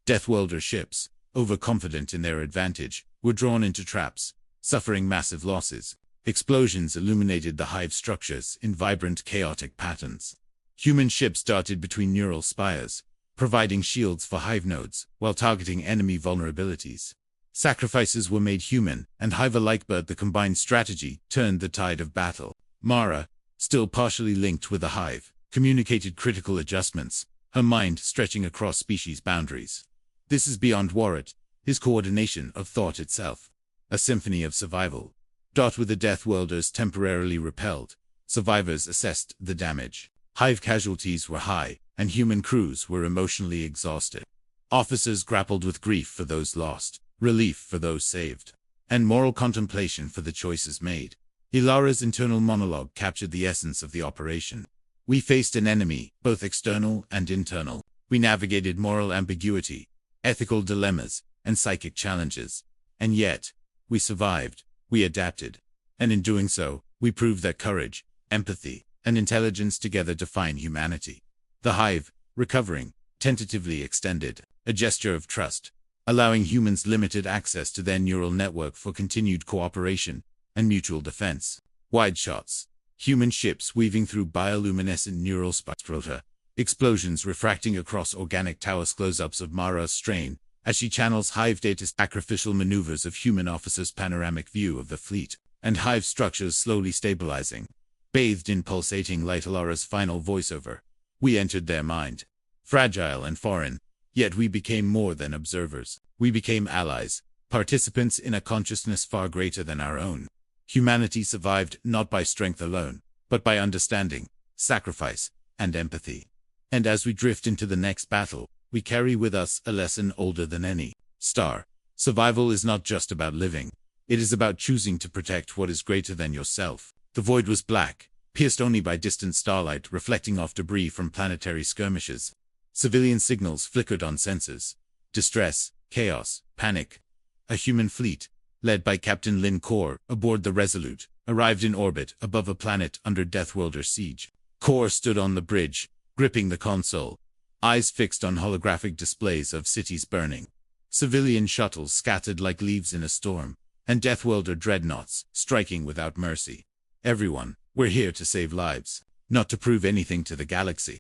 [SPEAKER 1] Deathworlder ships, overconfident in their advantage, were drawn into traps, suffering massive losses. Explosions illuminated the hive structures in vibrant, chaotic patterns. Human ships darted between neural spires, providing shields for hive nodes while targeting enemy vulnerabilities. Sacrifices were made human and hive alike, but the combined strategy turned the tide of battle. Mara, still partially linked with the hive, communicated critical adjustments, her mind stretching across species boundaries. This is beyond Warrett, his coordination of thought itself. A symphony of survival. With the Deathworlders temporarily repelled, Survivors assessed the damage. Hive casualties were high, and human crews were emotionally exhausted. Officers grappled with grief for those lost, relief for those saved, and moral contemplation for the choices made. Ilara's internal monologue captured the essence of the operation. We faced an enemy, both external and internal. We navigated moral ambiguity, ethical dilemmas, and psychic challenges. And yet, we survived, we adapted. And in doing so, we proved that courage, empathy, and intelligence together define humanity. The Hive, recovering, tentatively extended, a gesture of trust, allowing humans limited access to their neural network for continued cooperation and mutual defense. Wide shots. Human ships weaving through bioluminescent neural spectra. Explosions refracting across organic towers. Close-ups of Mara's strain as she channels Hive data. Sacrificial maneuvers of human officers. Panoramic view of the fleet and Hive structures slowly stabilizing. Bathed in pulsating light. Ilara's final voiceover. We entered their mind. Fragile and foreign, yet we became more than observers. We became allies, participants in a consciousness far greater than our own. Humanity survived not by strength alone, but by understanding, sacrifice, and empathy. And as we drift into the next battle, we carry with us a lesson older than any star. Survival is not just about living. It is about choosing to protect what is greater than yourself. The void was black, pierced only by distant starlight reflecting off debris from planetary skirmishes. Civilian signals flickered on sensors. Distress, chaos, panic. A human fleet, led by Captain Lin Kor, aboard the Resolute, arrived in orbit above a planet under Deathworlder siege. Kor stood on the bridge, gripping the console, eyes fixed on holographic displays of cities burning. Civilian shuttles scattered like leaves in a storm, and Deathworlder dreadnoughts striking without mercy. Everyone, we're here to save lives, not to prove anything to the galaxy.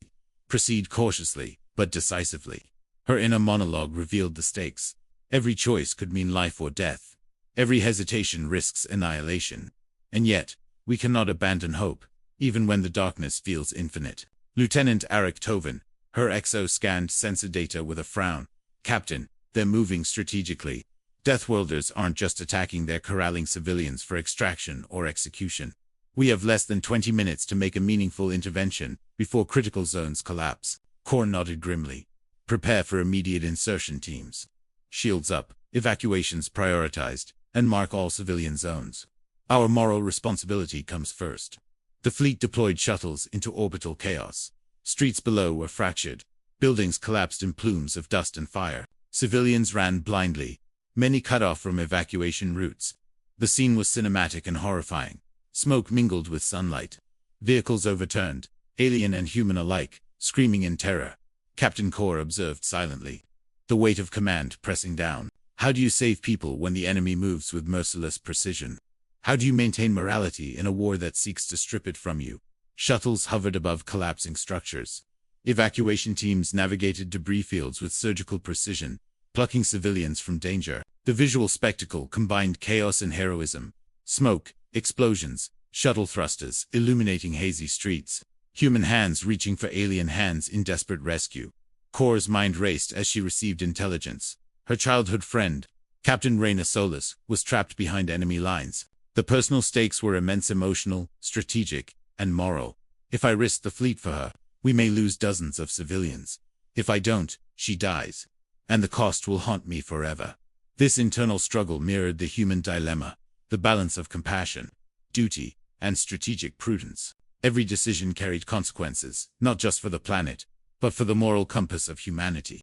[SPEAKER 1] Proceed cautiously, but decisively. Her inner monologue revealed the stakes. Every choice could mean life or death. Every hesitation risks annihilation. And yet, we cannot abandon hope, even when the darkness feels infinite. Lieutenant Arik Tovin, her XO scanned sensor data with a frown. Captain, they're moving strategically. Deathworlders aren't just attacking, they're corralling civilians for extraction or execution. We have less than 20 minutes to make a meaningful intervention before critical zones collapse. Kor nodded grimly. Prepare for immediate insertion teams. Shields up, evacuations prioritized, and mark all civilian zones. Our moral responsibility comes first. The fleet deployed shuttles into orbital chaos. Streets below were fractured. Buildings collapsed in plumes of dust and fire. Civilians ran blindly, many cut off from evacuation routes. The scene was cinematic and horrifying. Smoke mingled with sunlight. Vehicles overturned, alien and human alike, screaming in terror. Captain Kor observed silently. The weight of command pressing down. How do you save people when the enemy moves with merciless precision? How do you maintain morality in a war that seeks to strip it from you? Shuttles hovered above collapsing structures. Evacuation teams navigated debris fields with surgical precision, plucking civilians from danger. The visual spectacle combined chaos and heroism. Smoke, explosions, shuttle thrusters illuminating hazy streets. Human hands reaching for alien hands in desperate rescue. Kor's mind raced as she received intelligence. Her childhood friend, Captain Reyna Solis, was trapped behind enemy lines. The personal stakes were immense, emotional, strategic, and moral. If I risk the fleet for her, we may lose dozens of civilians. If I don't, she dies. And the cost will haunt me forever. This internal struggle mirrored the human dilemma, the balance of compassion, duty, and strategic prudence. Every decision carried consequences, not just for the planet, but for the moral compass of humanity.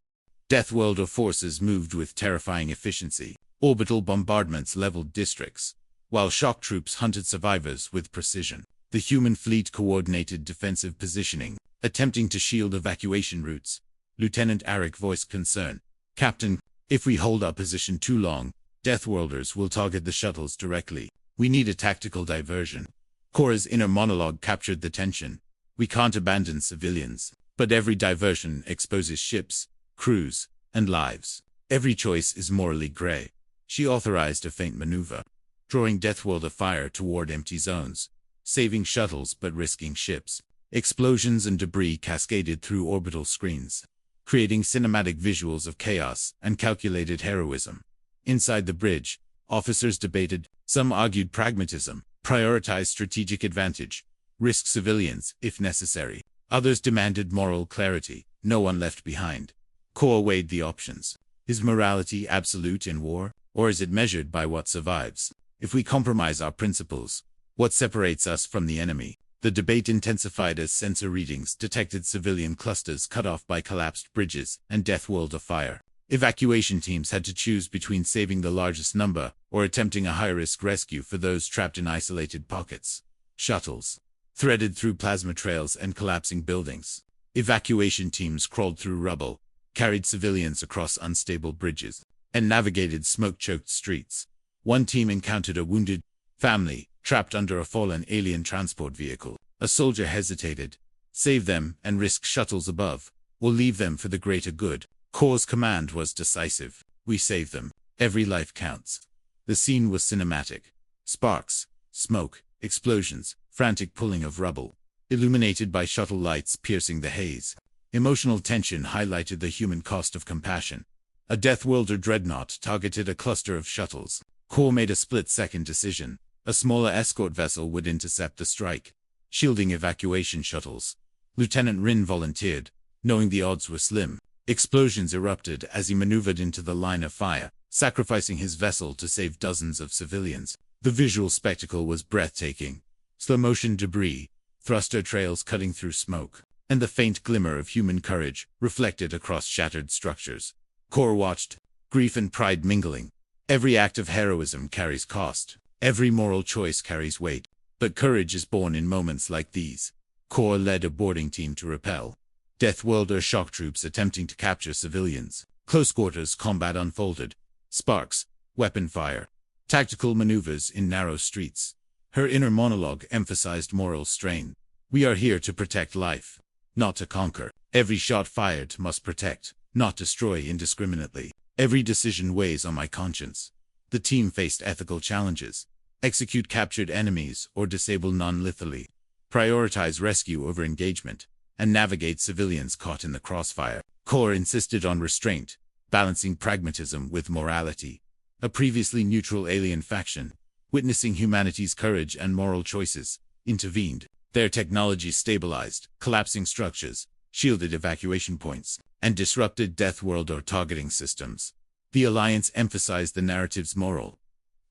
[SPEAKER 1] Deathworlder forces moved with terrifying efficiency. Orbital bombardments leveled districts, while shock troops hunted survivors with precision. The human fleet coordinated defensive positioning, attempting to shield evacuation routes. Lieutenant Arik voiced concern. Captain, if we hold our position too long, Deathworlders will target the shuttles directly. We need a tactical diversion. Kor's inner monologue captured the tension. We can't abandon civilians, but every diversion exposes ships, crews, and lives. Every choice is morally gray. She authorized a feint maneuver, drawing Deathworlder fire toward empty zones, saving shuttles but risking ships. Explosions and debris cascaded through orbital screens, creating cinematic visuals of chaos and calculated heroism. Inside the bridge, officers debated. Some argued pragmatism, prioritized strategic advantage, risk civilians, if necessary. Others demanded moral clarity, no one left behind. Core weighed the options. Is morality absolute in war, or is it measured by what survives? If we compromise our principles, what separates us from the enemy? The debate intensified as sensor readings detected civilian clusters cut off by collapsed bridges and Deathworlder fire. Evacuation teams had to choose between saving the largest number or attempting a high-risk rescue for those trapped in isolated pockets. Shuttles threaded through plasma trails and collapsing buildings. Evacuation teams crawled through rubble, carried civilians across unstable bridges, and navigated smoke-choked streets. One team encountered a wounded family trapped under a fallen alien transport vehicle. A soldier hesitated. Save them and risk shuttles above, or leave them for the greater good. Core's command was decisive. We save them. Every life counts. The scene was cinematic. Sparks, smoke, explosions, frantic pulling of rubble, illuminated by shuttle lights piercing the haze. Emotional tension highlighted the human cost of compassion. A Deathworlder dreadnought targeted a cluster of shuttles. Core made a split-second decision. A smaller escort vessel would intercept the strike, shielding evacuation shuttles. Lieutenant Rin volunteered, knowing the odds were slim. Explosions erupted as he maneuvered into the line of fire, sacrificing his vessel to save dozens of civilians. The visual spectacle was breathtaking. Slow-motion debris, thruster trails cutting through smoke, and the faint glimmer of human courage reflected across shattered structures. Core watched, grief and pride mingling. Every act of heroism carries cost. Every moral choice carries weight, but courage is born in moments like these. Core led a boarding team to repel Deathworlder shock troops attempting to capture civilians. Close quarters combat unfolded. Sparks, weapon fire, tactical maneuvers in narrow streets. Her inner monologue emphasized moral strain. We are here to protect life, not to conquer. Every shot fired must protect, not destroy indiscriminately. Every decision weighs on my conscience. The team faced ethical challenges. Execute captured enemies or disable non-lethally. Prioritize rescue over engagement, and navigate civilians caught in the crossfire. Core insisted on restraint, balancing pragmatism with morality. A previously neutral alien faction, witnessing humanity's courage and moral choices, intervened. Their technology stabilized collapsing structures, shielded evacuation points, and disrupted Deathworlder targeting systems. The Alliance emphasized the narrative's moral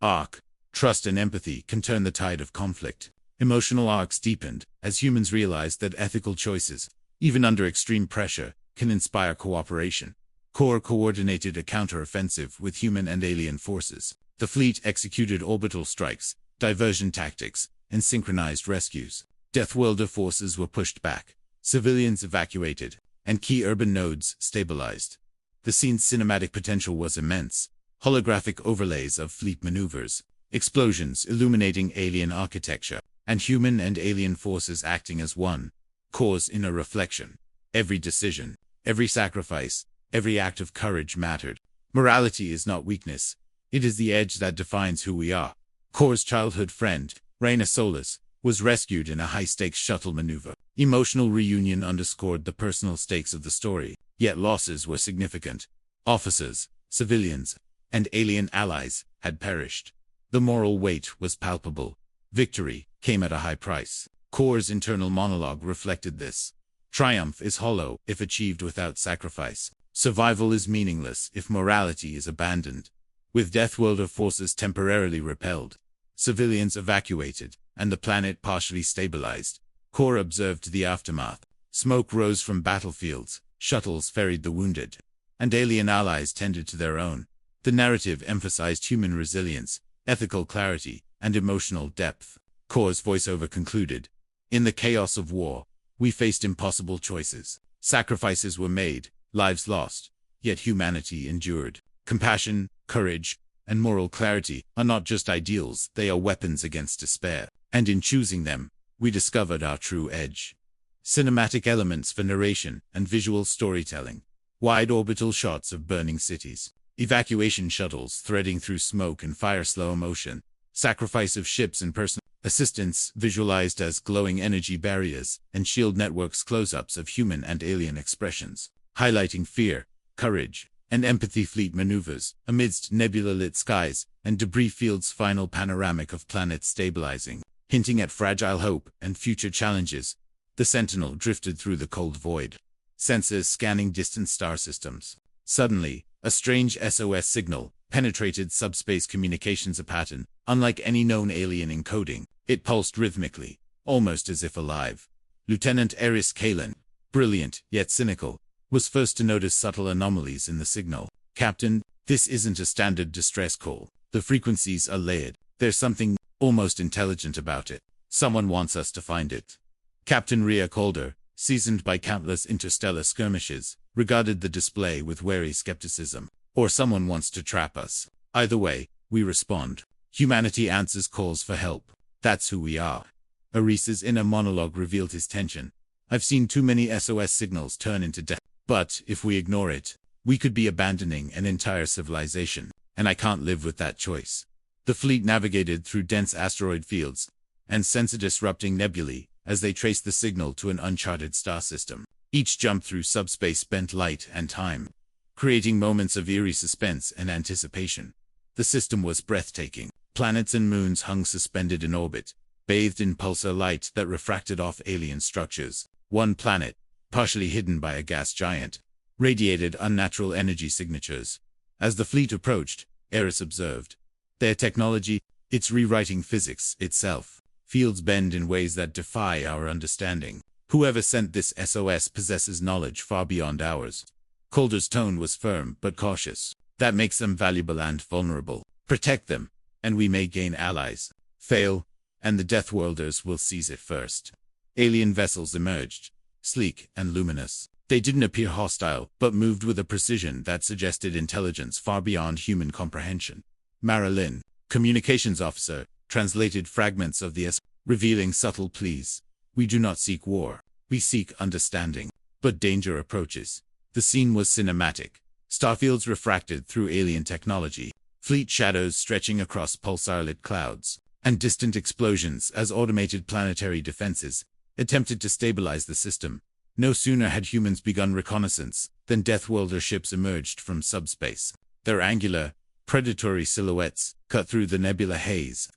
[SPEAKER 1] arc. Trust and empathy can turn the tide of conflict. Emotional arcs deepened as humans realized that ethical choices, even under extreme pressure, can inspire cooperation. Core coordinated a counter-offensive with human and alien forces. The fleet executed orbital strikes, diversion tactics, and synchronized rescues. Deathworlder forces were pushed back, civilians evacuated, and key urban nodes stabilized. The scene's cinematic potential was immense. Holographic overlays of fleet maneuvers, explosions illuminating alien architecture, and human and alien forces acting as one. Core's inner reflection. Every decision, every sacrifice, every act of courage mattered. Morality is not weakness. It is the edge that defines who we are. Core's childhood friend, Raina Solis, was rescued in a high-stakes shuttle maneuver. Emotional reunion underscored the personal stakes of the story, yet losses were significant. Officers, civilians, and alien allies had perished. The moral weight was palpable. Victory came at a high price. Core's internal monologue reflected this. Triumph is hollow if achieved without sacrifice. Survival is meaningless if morality is abandoned. With Deathworlder forces temporarily repelled, civilians evacuated, and the planet partially stabilized, Core observed the aftermath. Smoke rose from battlefields, shuttles ferried the wounded, and alien allies tended to their own. The narrative emphasized human resilience, ethical clarity, and emotional depth. Core's voiceover concluded, "In the chaos of war, we faced impossible choices. Sacrifices were made, lives lost, yet humanity endured. Compassion, courage, and moral clarity are not just ideals, they are weapons against despair. And in choosing them, we discovered our true edge." Cinematic elements for narration and visual storytelling. Wide orbital shots of burning cities. Evacuation shuttles threading through smoke and fire slow motion. Sacrifice of ships and personal assistance visualized as glowing energy barriers, and shield networks close-ups of human and alien expressions, highlighting fear, courage, and empathy. Fleet maneuvers amidst nebula-lit skies and debris fields. Final panoramic of planets stabilizing. hinting at fragile hope and future challenges. The Sentinel drifted through the cold void, sensors scanning distant star systems. Suddenly, a strange SOS signal penetrated subspace communications, a pattern unlike any known alien encoding. It pulsed rhythmically, almost as if alive. Lieutenant Eris Kalin, brilliant yet cynical, was first to notice subtle anomalies in the signal. "Captain, this isn't a standard distress call. The frequencies are layered. There's something almost intelligent about it. Someone wants us to find it." Captain Rhea Calder, seasoned by countless interstellar skirmishes, regarded the display with wary skepticism. "Or someone wants to trap us. Either way, we respond. Humanity answers calls for help. That's who we are." Aris's inner monologue revealed his tension. "I've seen too many SOS signals turn into death. But if we ignore it, we could be abandoning an entire civilization, and I can't live with that choice." The fleet navigated through dense asteroid fields and sensor-disrupting nebulae as they traced the signal to an uncharted star system. Each jump through subspace spent light and time, creating moments of eerie suspense and anticipation. The system was breathtaking. Planets and moons hung suspended in orbit, bathed in pulsar light that refracted off alien structures. One planet, partially hidden by a gas giant, radiated unnatural energy signatures. As the fleet approached, Eris observed, "Their technology, it's rewriting physics itself. Fields bend in ways that defy our understanding. Whoever sent this SOS possesses knowledge far beyond ours." Calder's tone was firm but cautious. "That makes them valuable and vulnerable. Protect them, and we may gain allies. Fail, and the Deathworlders will seize it first." Alien vessels emerged, sleek and luminous. They didn't appear hostile, but moved with a precision that suggested intelligence far beyond human comprehension. Marilyn, communications officer, translated fragments of the revealing subtle pleas. "We do not seek war. We seek understanding." But danger approaches. The scene was cinematic. Starfields refracted through alien technology, fleet shadows stretching across pulsar-lit clouds, and distant explosions as automated planetary defenses attempted to stabilize the system. No sooner had humans begun reconnaissance than Deathworlder ships emerged from subspace. Their angular, predatory silhouettes cut through the nebula haze.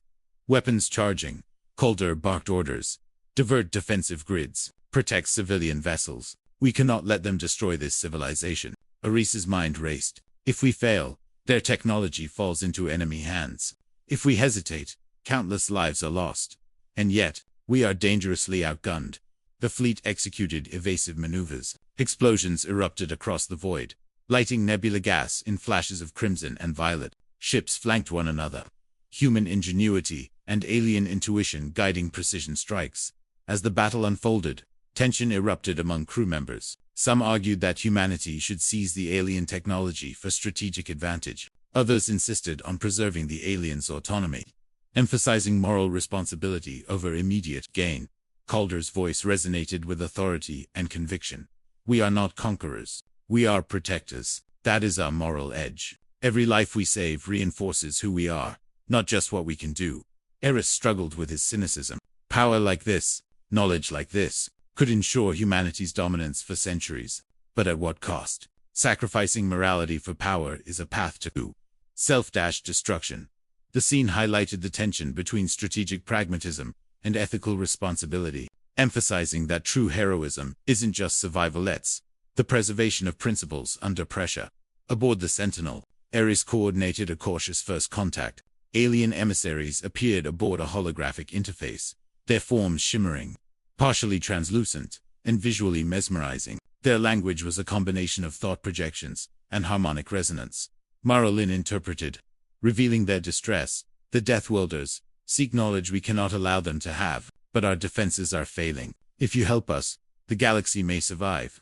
[SPEAKER 1] Weapons charging, Calder barked orders. "Divert defensive grids. Protect civilian vessels. We cannot let them destroy this civilization." Aris's mind raced. If we fail, their technology falls into enemy hands. If we hesitate, countless lives are lost. And yet, we are dangerously outgunned. The fleet executed evasive maneuvers. Explosions erupted across the void, lighting nebula gas in flashes of crimson and violet. Ships flanked one another, human ingenuity and alien intuition guiding precision strikes. As the battle unfolded, tension erupted among crew members. Some argued that humanity should seize the alien technology for strategic advantage. Others insisted on preserving the aliens' autonomy, emphasizing moral responsibility over immediate gain. Calder's voice resonated with authority and conviction. "We are not conquerors. We are protectors. That is our moral edge. Every life we save reinforces who we are, not just what we can do." Eris struggled with his cynicism. Power like this, knowledge like this, could ensure humanity's dominance for centuries. But at what cost? Sacrificing morality for power is a path to self-destruction. The scene highlighted the tension between strategic pragmatism and ethical responsibility, emphasizing that true heroism isn't just survival, it's the preservation of principles under pressure. Aboard the Sentinel, Eris coordinated a cautious first contact. Alien emissaries appeared aboard a holographic interface, their forms shimmering, partially translucent, and visually mesmerizing. Their language was a combination of thought projections and harmonic resonance. Marilyn interpreted, revealing their distress. "The Deathworlders seek knowledge we cannot allow them to have, but our defenses are failing. If you help us, the galaxy may survive."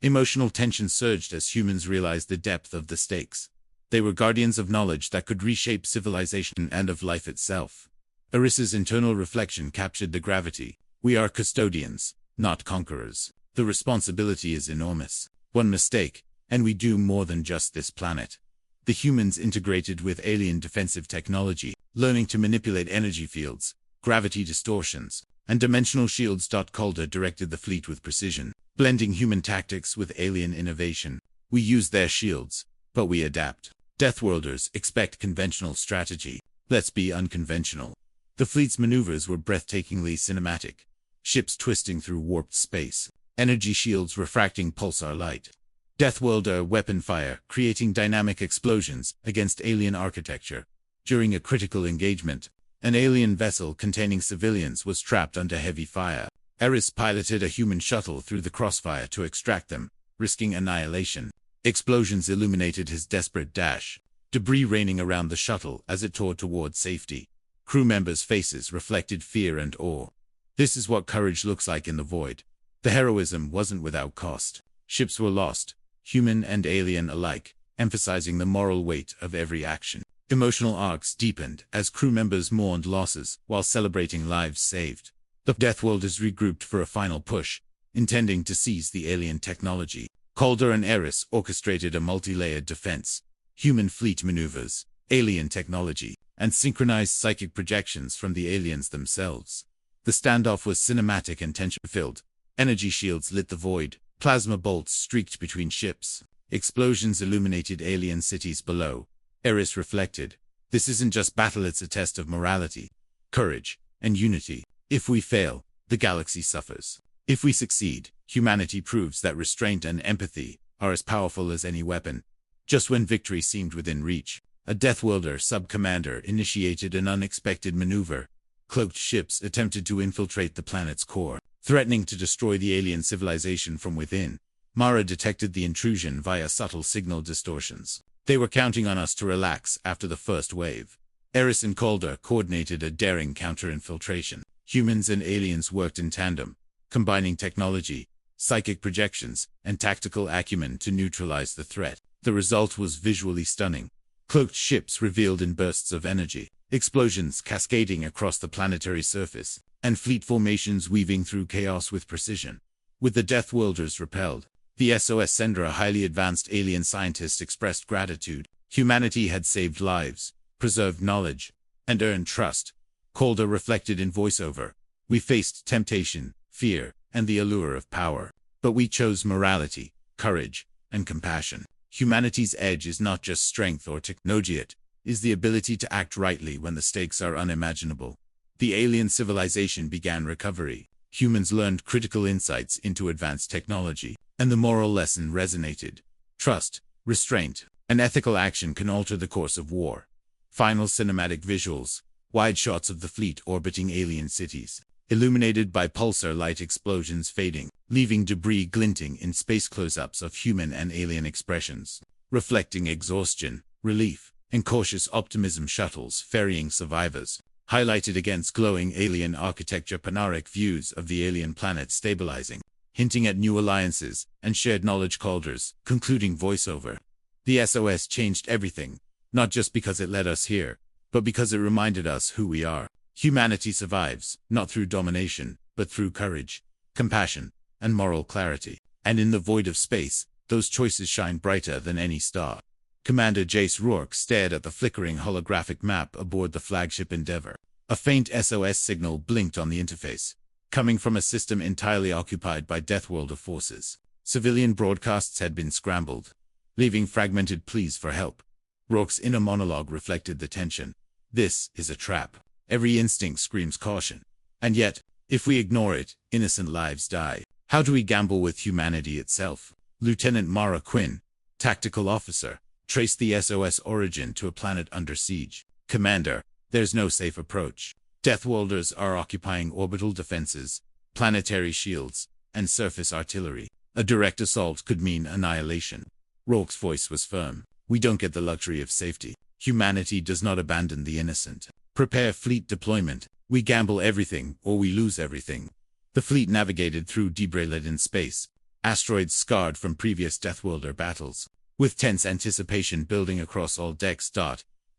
[SPEAKER 1] Emotional tension surged as humans realized the depth of the stakes. They were guardians of knowledge that could reshape civilization and of life itself. Aris's internal reflection captured the gravity. "We are custodians, not conquerors. The responsibility is enormous. One mistake, and we do more than just this planet." The humans integrated with alien defensive technology, learning to manipulate energy fields, gravity distortions, and dimensional shields. Calder directed the fleet with precision, blending human tactics with alien innovation. "We use their shields, but we adapt. Deathworlders expect conventional strategy. Let's be unconventional." The fleet's maneuvers were breathtakingly cinematic. Ships twisting through warped space, energy shields refracting pulsar light, Deathworlder weapon fire creating dynamic explosions against alien architecture. During a critical engagement, an alien vessel containing civilians was trapped under heavy fire. Eris piloted a human shuttle through the crossfire to extract them, risking annihilation. Explosions illuminated his desperate dash, debris raining around the shuttle as it tore toward safety. Crew members' faces reflected fear and awe. This is what courage looks like in the void. The heroism wasn't without cost. Ships were lost, human and alien alike, emphasizing the moral weight of every action. Emotional arcs deepened as crew members mourned losses while celebrating lives saved. The Deathworlders regrouped for a final push, intending to seize the alien technology. Calder and Eris orchestrated a multi-layered defense, human fleet maneuvers, alien technology, and synchronized psychic projections from the aliens themselves. The standoff was cinematic and tension-filled. Energy shields lit the void, plasma bolts streaked between ships, explosions illuminated alien cities below. Eris reflected, "This isn't just battle, it's a test of morality, courage, and unity. If we fail, the galaxy suffers. If we succeed, humanity proves that restraint and empathy are as powerful as any weapon." Just when victory seemed within reach, a Deathworlder sub-commander initiated an unexpected maneuver. Cloaked ships attempted to infiltrate the planet's core, threatening to destroy the alien civilization from within. Mara detected the intrusion via subtle signal distortions. They were counting on us to relax after the first wave. Eris and Calder coordinated a daring counter-infiltration. Humans and aliens worked in tandem, combining technology, psychic projections, and tactical acumen to neutralize the threat. The result was visually stunning. Cloaked ships revealed in bursts of energy, explosions cascading across the planetary surface, and fleet formations weaving through chaos with precision. With the Deathworlders repelled, the SOS sender, a highly advanced alien scientist, expressed gratitude. Humanity had saved lives, preserved knowledge, and earned trust. Calder reflected in voiceover, "We faced temptation, fear, and the allure of power. But we chose morality, courage, and compassion. Humanity's edge is not just strength or technology, it is the ability to act rightly when the stakes are unimaginable." The alien civilization began recovery. Humans learned critical insights into advanced technology, and the moral lesson resonated. Trust, restraint, and ethical action can alter the course of war. Final cinematic visuals, wide shots of the fleet orbiting alien cities, illuminated by pulsar light explosions fading, leaving debris glinting in space close-ups of human and alien expressions, reflecting exhaustion, relief, and cautious optimism. Shuttles ferrying survivors, highlighted against glowing alien architecture. Panoramic views of the alien planet stabilizing, hinting at new alliances and shared knowledge. Calder's concluding voiceover, "The SOS changed everything, not just because it led us here, but because it reminded us who we are. Humanity survives, not through domination, but through courage, compassion, and moral clarity. And in the void of space, those choices shine brighter than any star." Commander Jace Rourke stared at the flickering holographic map aboard the flagship Endeavour. A faint SOS signal blinked on the interface, coming from a system entirely occupied by Deathworlder forces. Civilian broadcasts had been scrambled, leaving fragmented pleas for help. Rourke's inner monologue reflected the tension. This is a trap. Every instinct screams caution. And yet, if we ignore it, innocent lives die. How do we gamble with humanity itself? Lieutenant Mara Quinn, tactical officer, traced the SOS origin to a planet under siege. "Commander, there's no safe approach. Deathworlders are occupying orbital defenses, planetary shields, and surface artillery. A direct assault could mean annihilation." Rourke's voice was firm. "We don't get the luxury of safety. Humanity does not abandon the innocent. Prepare fleet deployment. We gamble everything, or we lose everything." The fleet navigated through debris-laden space, asteroids scarred from previous Deathworlder battles, with tense anticipation building across all decks.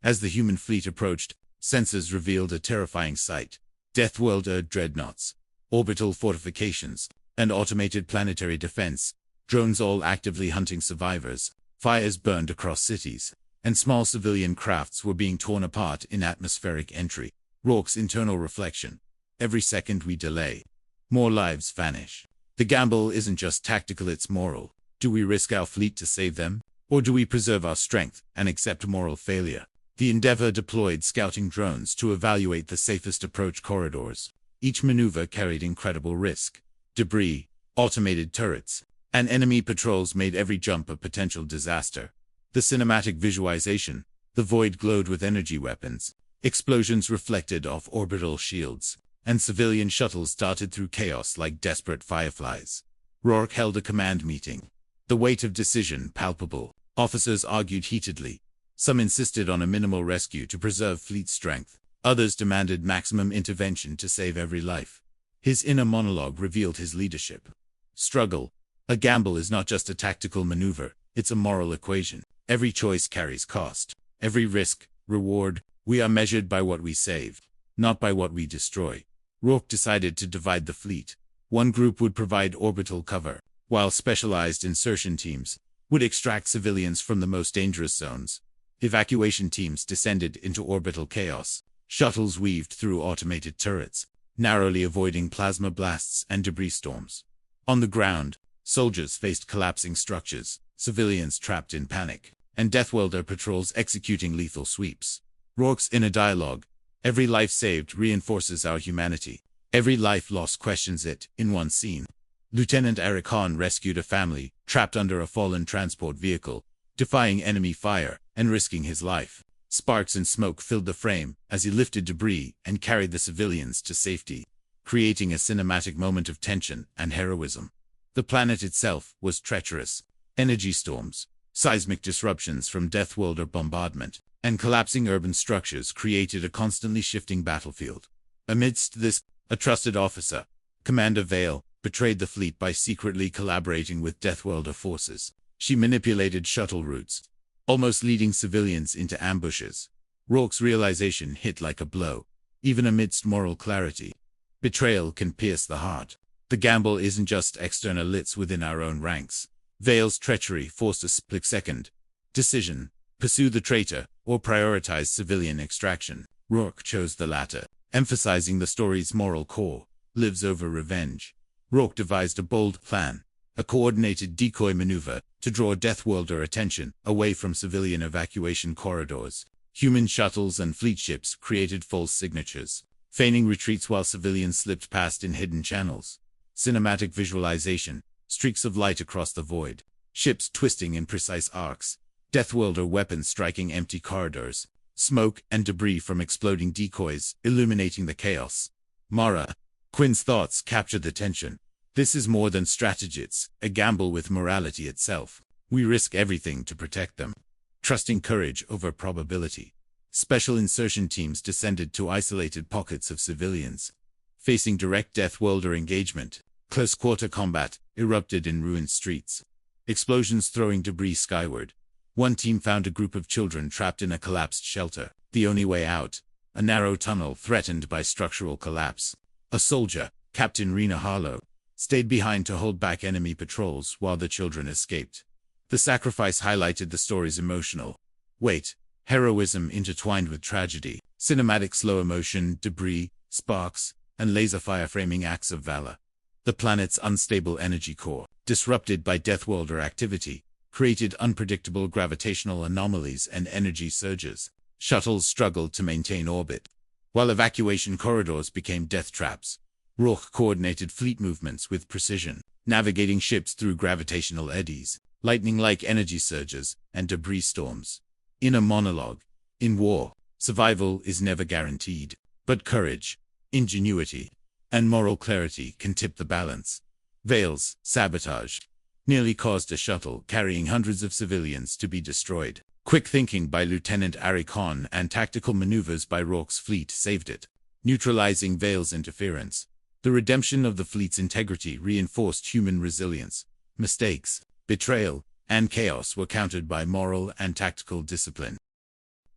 [SPEAKER 1] As the human fleet approached, sensors revealed a terrifying sight. Deathworlder dreadnoughts, orbital fortifications, and automated planetary defense, drones all actively hunting survivors. Fires burned across cities, and small civilian crafts were being torn apart in atmospheric entry. Rourke's internal reflection, "Every second we delay, more lives vanish." The gamble isn't just tactical, it's moral. Do we risk our fleet to save them? Or do we preserve our strength and accept moral failure? The Endeavour deployed scouting drones to evaluate the safest approach corridors. Each maneuver carried incredible risk. Debris, automated turrets, and enemy patrols made every jump a potential disaster. The cinematic visualization, the void glowed with energy weapons, explosions reflected off orbital shields, and civilian shuttles darted through chaos like desperate fireflies. Rourke held a command meeting. The weight of decision palpable. Officers argued heatedly. Some insisted on a minimal rescue to preserve fleet strength. Others demanded maximum intervention to save every life. His inner monologue revealed his leadership. Struggle. A gamble is not just a tactical maneuver, it's a moral equation. Every choice carries cost. Every risk, reward, we are measured by what we save, not by what we destroy. Rourke decided to divide the fleet. One group would provide orbital cover, while specialized insertion teams would extract civilians from the most dangerous zones. Evacuation teams descended into orbital chaos. Shuttles weaved through automated turrets, narrowly avoiding plasma blasts and debris storms. On the ground, soldiers faced collapsing structures, civilians trapped in panic, and Deathworlder patrols executing lethal sweeps. Rourke's inner dialogue, every life saved reinforces our humanity. Every life lost questions it. In one scene, Lieutenant Eric Hahn rescued a family trapped under a fallen transport vehicle, defying enemy fire and risking his life. Sparks and smoke filled the frame as he lifted debris and carried the civilians to safety, creating a cinematic moment of tension and heroism. The planet itself was treacherous. Energy storms, seismic disruptions from Deathworlder bombardment, and collapsing urban structures created a constantly shifting battlefield. Amidst this, a trusted officer, Commander Vale, betrayed the fleet by secretly collaborating with Deathworlder forces. She manipulated shuttle routes, almost leading civilians into ambushes. Rourke's realization hit like a blow, even amidst moral clarity. Betrayal can pierce the heart. The gamble isn't just external, it's within our own ranks. Vale's treachery forced a split-second decision: pursue the traitor or prioritize civilian extraction. Rourke chose the latter, emphasizing the story's moral core: lives over revenge. Rourke devised a bold plan, a coordinated decoy maneuver to draw Deathworlder attention away from civilian evacuation corridors. Human shuttles and fleet ships created false signatures, feigning retreats while civilians slipped past in hidden channels. Cinematic visualization, streaks of light across the void, ships twisting in precise arcs, Deathworlder weapons striking empty corridors, smoke and debris from exploding decoys illuminating the chaos. Mara, Quinn's thoughts captured the tension. This is more than strategy, it's a gamble with morality itself. We risk everything to protect them, trusting courage over probability. Special insertion teams descended to isolated pockets of civilians, facing direct Deathworlder engagement. Close-quarter combat erupted in ruined streets, explosions throwing debris skyward. One team found a group of children trapped in a collapsed shelter. The only way out, a narrow tunnel threatened by structural collapse. A soldier, Captain Rhea Calder, stayed behind to hold back enemy patrols while the children escaped. The sacrifice highlighted the story's emotional weight, heroism intertwined with tragedy, cinematic slow motion, debris, sparks, and laser fire framing acts of valor. The planet's unstable energy core, disrupted by Deathworlder activity, created unpredictable gravitational anomalies and energy surges. Shuttles struggled to maintain orbit, while evacuation corridors became death traps. Rourke coordinated fleet movements with precision, navigating ships through gravitational eddies, lightning-like energy surges, and debris storms. Inner monologue: in war, survival is never guaranteed, but courage, ingenuity, and moral clarity can tip the balance. Vale's sabotage nearly caused a shuttle carrying hundreds of civilians to be destroyed. Quick thinking by Lieutenant Eric Hahn and tactical maneuvers by Rourke's fleet saved it, neutralizing Vale's interference. The redemption of the fleet's integrity reinforced human resilience. Mistakes, betrayal, and chaos were countered by moral and tactical discipline.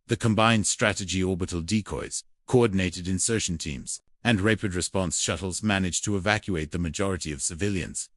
[SPEAKER 1] The combined strategy orbital decoys, coordinated insertion teams, and rapid response shuttles managed to evacuate the majority of civilians.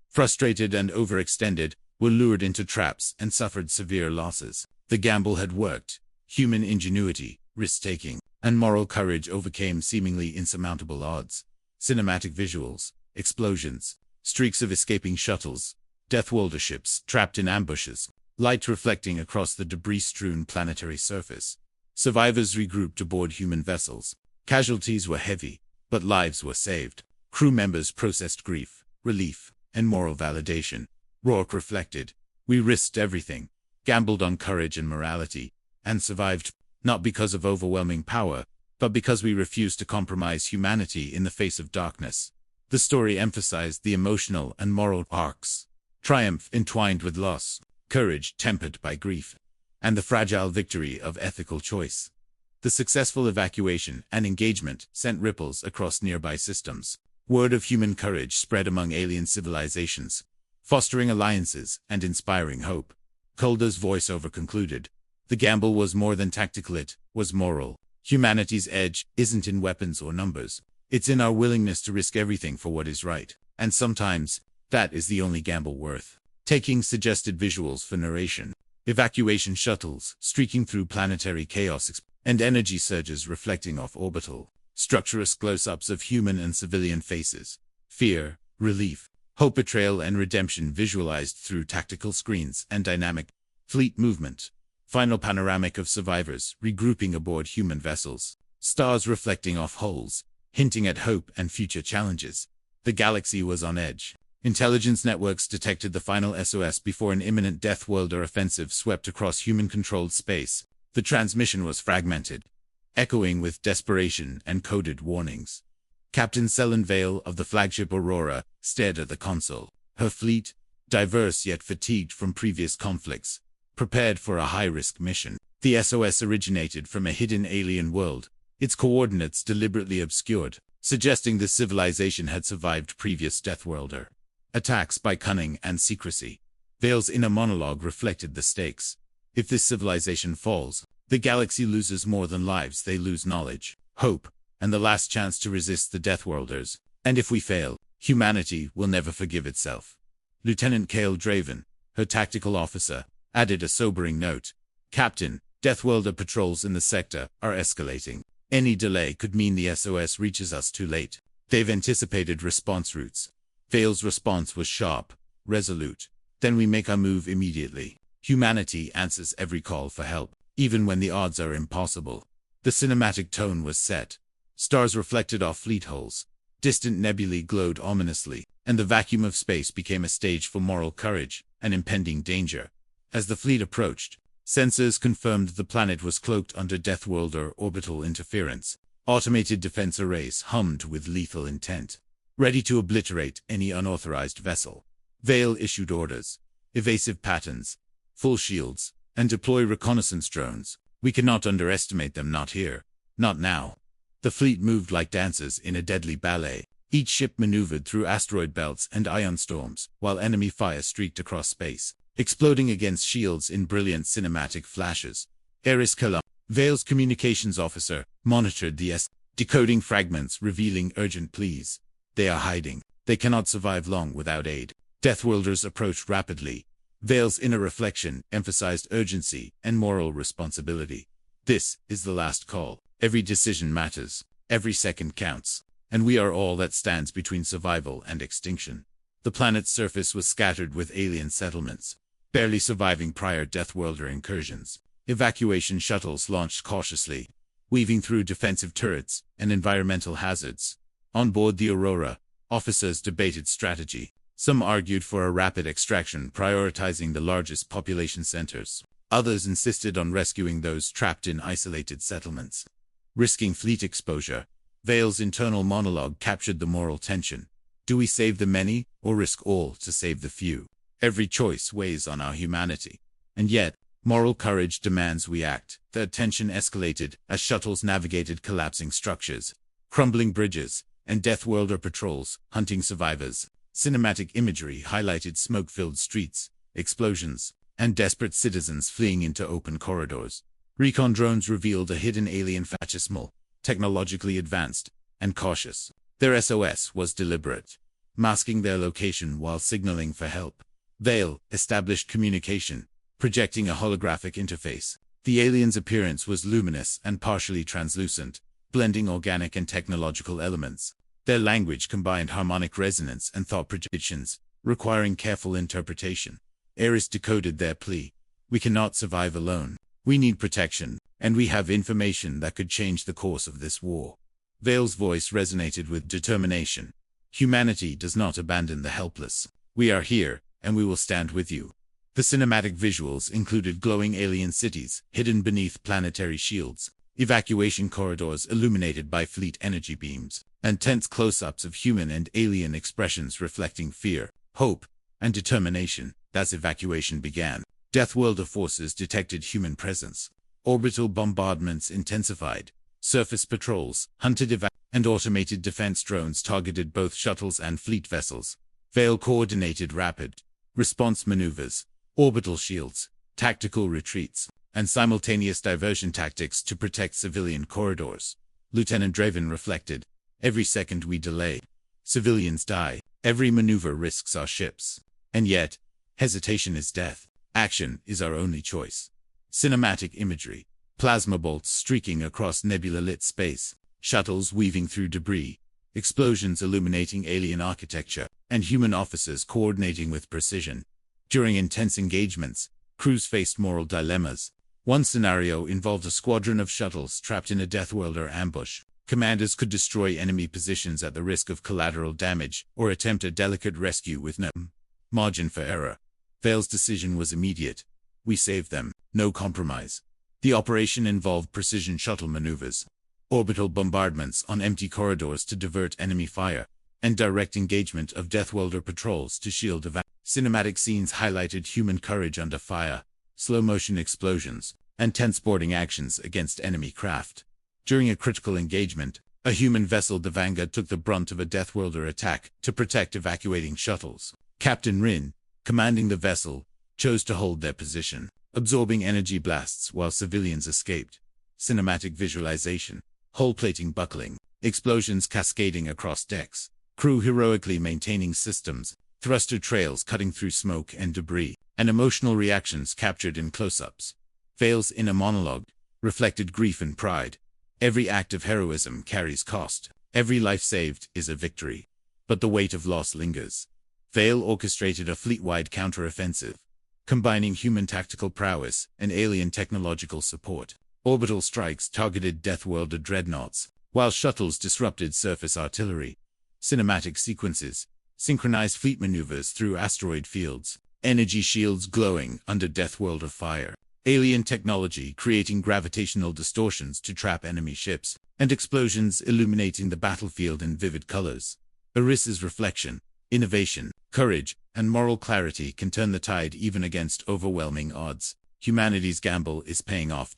[SPEAKER 1] Frustrated and overextended, were lured into traps and suffered severe losses. The gamble had worked. Human ingenuity, risk-taking, and moral courage overcame seemingly insurmountable odds. Cinematic visuals, explosions, streaks of escaping shuttles, Deathworlder ships trapped in ambushes, light reflecting across the debris-strewn planetary surface. Survivors regrouped aboard human vessels. Casualties were heavy, but lives were saved. Crew members processed grief, relief, and moral validation. Rourke reflected, "We risked everything, gambled on courage and morality, and survived, not because of overwhelming power, but because we refused to compromise humanity in the face of darkness." The story emphasized the emotional and moral arcs, triumph entwined with loss, courage tempered by grief, and the fragile victory of ethical choice. The successful evacuation and engagement sent ripples across nearby systems. Word of human courage spread among alien civilizations, fostering alliances and inspiring hope. Calder's voiceover concluded, "The gamble was more than tactical, it was moral. Humanity's edge isn't in weapons or numbers. It's in our willingness to risk everything for what is right. And sometimes, that is the only gamble worth taking." Suggested visuals for narration. Evacuation shuttles streaking through planetary chaos and energy surges reflecting off orbital, structureless close-ups of human and civilian faces. Fear, relief, hope, betrayal, and redemption visualized through tactical screens and dynamic fleet movement. Final panoramic of survivors regrouping aboard human vessels. Stars reflecting off holes, hinting at hope and future challenges. The galaxy was on edge. Intelligence networks detected the final SOS before an imminent Deathworlder offensive swept across human-controlled space. The transmission was fragmented, echoing with desperation and coded warnings. Captain Selene Vale of the flagship Aurora stared at the console. Her fleet, diverse yet fatigued from previous conflicts, prepared for a high-risk mission. The SOS originated from a hidden alien world, its coordinates deliberately obscured, suggesting this civilization had survived previous Deathworlder attacks by cunning and secrecy. Vale's inner monologue reflected the stakes. If this civilization falls, the galaxy loses more than lives. They lose knowledge, hope, and the last chance to resist the Deathworlders. And if we fail, humanity will never forgive itself. Lieutenant Cale Draven, her tactical officer, added a sobering note. "Captain, Deathworlder patrols in the sector are escalating. Any delay could mean the SOS reaches us too late. They've anticipated response routes." Vale's response was sharp, resolute. "Then we make our move immediately. Humanity answers every call for help, even when the odds are impossible." The cinematic tone was set. Stars reflected off fleet holes. Distant nebulae glowed ominously, and the vacuum of space became a stage for moral courage and impending danger. As the fleet approached, sensors confirmed the planet was cloaked under Deathworlder orbital interference. Automated defense arrays hummed with lethal intent, ready to obliterate any unauthorized vessel. Vale issued orders: evasive patterns, full shields, and deploy reconnaissance drones. "We cannot underestimate them, not here, not now." The fleet moved like dancers in a deadly ballet. Each ship maneuvered through asteroid belts and ion storms, while enemy fire streaked across space, exploding against shields in brilliant cinematic flashes. Eris Kalam, Vale's communications officer, monitored the decoding fragments revealing urgent pleas. "They are hiding. They cannot survive long without aid." Deathworlders approached rapidly. Vale's inner reflection emphasized urgency and moral responsibility. "This is the last call. Every decision matters. Every second counts. And we are all that stands between survival and extinction." The planet's surface was scattered with alien settlements, barely surviving prior Deathworlder incursions. Evacuation shuttles launched cautiously, weaving through defensive turrets and environmental hazards. On board the Aurora, officers debated strategy. Some argued for a rapid extraction, prioritizing the largest population centers. Others insisted on rescuing those trapped in isolated settlements, risking fleet exposure. Vale's internal monologue captured the moral tension. Do we save the many, or risk all to save the few? Every choice weighs on our humanity. And yet, moral courage demands we act. The tension escalated as shuttles navigated collapsing structures, crumbling bridges, and Deathworlder patrols hunting survivors. Cinematic imagery highlighted smoke-filled streets, explosions, and desperate citizens fleeing into open corridors. Recon drones revealed a hidden alien fascismal, technologically advanced, and cautious. Their SOS was deliberate, masking their location while signaling for help. Vale established communication, projecting a holographic interface. The alien's appearance was luminous and partially translucent, blending organic and technological elements. Their language combined harmonic resonance and thought projections, requiring careful interpretation. Eris decoded their plea. "We cannot survive alone. We need protection, And we have information that could change the course of this war. Vale's voice resonated with determination. Humanity does not abandon the helpless. We are here, and we will stand with you. The cinematic visuals included glowing alien cities hidden beneath planetary shields, evacuation corridors illuminated by fleet energy beams, and tense close-ups of human and alien expressions reflecting fear, hope, and determination. As evacuation began, Deathworlder forces detected human presence. Orbital bombardments intensified. Surface patrols, and automated defense drones targeted both shuttles and fleet vessels. Vale coordinated rapid response maneuvers, orbital shields, tactical retreats, and simultaneous diversion tactics to protect civilian corridors. Lieutenant Draven reflected, "Every second we delay, civilians die. Every maneuver risks our ships. And yet, hesitation is death. Action is our only choice." Cinematic imagery. Plasma bolts streaking across nebula-lit space, shuttles weaving through debris, explosions illuminating alien architecture, and human officers coordinating with precision. During intense engagements, crews faced moral dilemmas. One scenario involved a squadron of shuttles trapped in a Deathworlder ambush. Commanders could destroy enemy positions at the risk of collateral damage or attempt a delicate rescue with no margin for error. Vale's decision was immediate. We saved them, no compromise. The operation involved precision shuttle maneuvers, orbital bombardments on empty corridors to divert enemy fire, and direct engagement of Deathworlder patrols to shield Cinematic scenes highlighted human courage under fire, slow-motion explosions, and tense boarding actions against enemy craft. During a critical engagement, a human vessel, the Vanguard, took the brunt of a Deathworlder attack to protect evacuating shuttles. Captain Rhea, commanding the vessel, chose to hold their position, absorbing energy blasts while civilians escaped. Cinematic visualization. Hull plating buckling, explosions cascading across decks, crew heroically maintaining systems, thruster trails cutting through smoke and debris, and emotional reactions captured in close-ups. Vale's inner monologue reflected grief and pride. Every act of heroism carries cost. Every life saved is a victory. But the weight of loss lingers. Vale orchestrated a fleet-wide counteroffensive, combining human tactical prowess and alien technological support. Orbital strikes targeted Deathworlder dreadnoughts, while shuttles disrupted surface artillery. Cinematic sequences, synchronized fleet maneuvers through asteroid fields, energy shields glowing under Deathworlder fire, alien technology creating gravitational distortions to trap enemy ships, and explosions illuminating the battlefield in vivid colors. Eris's reflection, innovation, courage, and moral clarity can turn the tide even against overwhelming odds. Humanity's gamble is paying off.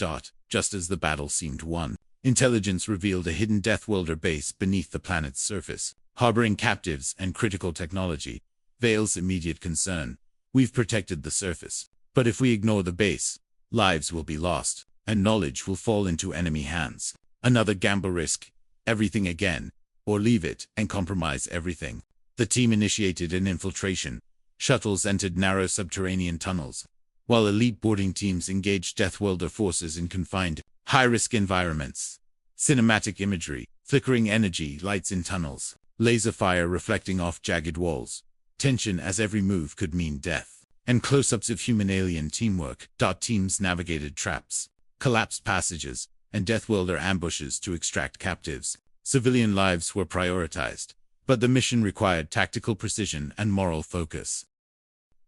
[SPEAKER 1] Just as the battle seemed won, intelligence revealed a hidden Deathworlder base beneath the planet's surface, harboring captives and critical technology. Vale's immediate concern: we've protected the surface, but if we ignore the base, lives will be lost, and knowledge will fall into enemy hands. Another gamble: risk everything again, or leave it and compromise everything. The team initiated an infiltration. Shuttles entered narrow subterranean tunnels, while elite boarding teams engaged Deathworlder forces in confined, high-risk environments. Cinematic imagery, flickering energy lights in tunnels, laser fire reflecting off jagged walls, tension as every move could mean death, and close-ups of human-alien teamwork. Teams navigated traps, collapsed passages, and Deathworlder ambushes to extract captives. Civilian lives were prioritized, but the mission required tactical precision and moral focus.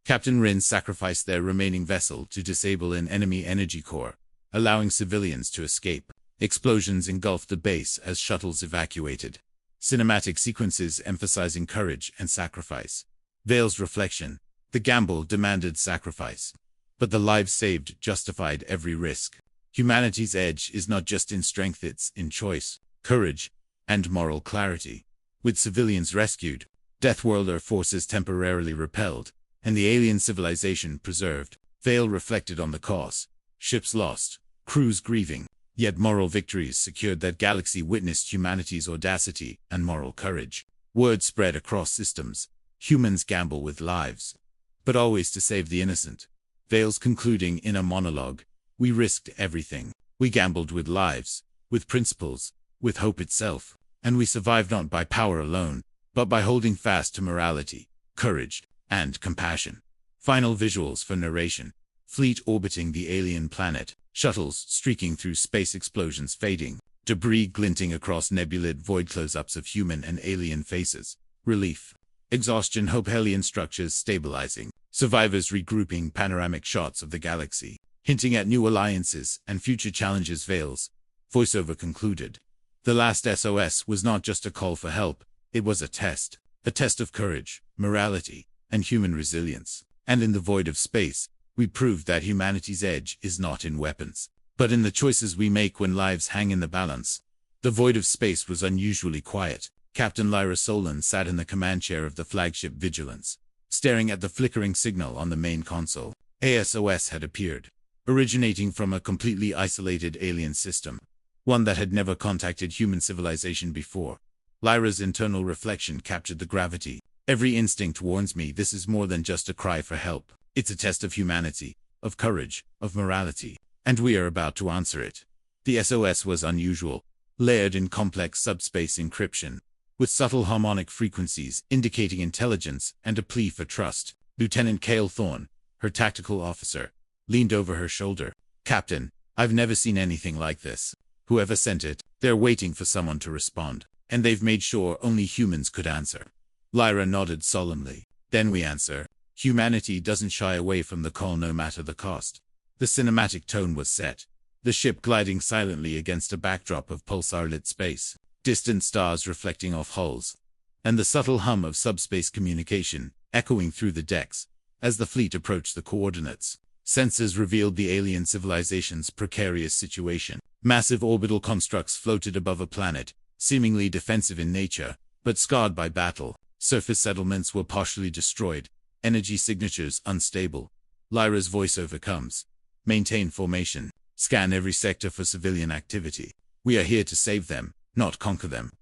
[SPEAKER 1] Captain Rhea sacrificed their remaining vessel to disable an enemy energy core, allowing civilians to escape. Explosions engulfed the base as shuttles evacuated. Cinematic sequences emphasizing courage and sacrifice. Vale's reflection: the gamble demanded sacrifice, but the lives saved justified every risk. Humanity's edge is not just in strength, it's in choice, courage, and moral clarity. With civilians rescued, Deathworlder forces temporarily repelled, and the alien civilization preserved, Vale reflected on the cost. Ships lost, crews grieving, yet moral victories secured. That galaxy witnessed humanity's audacity and moral courage. Word spread across systems. Humans gamble with lives, but always to save the innocent. Vale's concluding inner monologue: we risked everything. We gambled with lives, with principles, with hope itself, and we survived not by power alone, but by holding fast to morality, courage, and compassion. Final visuals for narration. Fleet orbiting the alien planet, shuttles streaking through space, explosions fading, debris glinting across nebulid void, close-ups of human and alien faces, relief, exhaustion, hope, alien structures stabilizing, survivors regrouping, panoramic shots of the galaxy, hinting at new alliances and future challenges. Veils. Voiceover concluded. The last SOS was not just a call for help, it was a test of courage, morality, and human resilience. And in the void of space, we proved that humanity's edge is not in weapons, but in the choices we make when lives hang in the balance. The void of space was unusually quiet. Captain Lyra Solon sat in the command chair of the flagship Vigilance, staring at the flickering signal on the main console. A SOS had appeared, originating from a completely isolated alien system, one that had never contacted human civilization before. Lyra's internal reflection captured the gravity. Every instinct warns me this is more than just a cry for help. It's a test of humanity, of courage, of morality, and we are about to answer it. The SOS was unusual, layered in complex subspace encryption, with subtle harmonic frequencies indicating intelligence and a plea for trust. Lieutenant Cale Thorne, her tactical officer, leaned over her shoulder. "Captain, I've never seen anything like this. Whoever sent it, they're waiting for someone to respond, and they've made sure only humans could answer." Lyra nodded solemnly. "Then we answer. Humanity doesn't shy away from the call no matter the cost." The cinematic tone was set, the ship gliding silently against a backdrop of pulsar-lit space, distant stars reflecting off hulls, and the subtle hum of subspace communication echoing through the decks as the fleet approached the coordinates. Sensors revealed the alien civilization's precarious situation. Massive orbital constructs floated above a planet, seemingly defensive in nature, but scarred by battle. Surface settlements were partially destroyed, energy signatures unstable. Lyra's voiceover comes. "Maintain formation. Scan every sector for civilian activity. We are here to save them, not conquer them."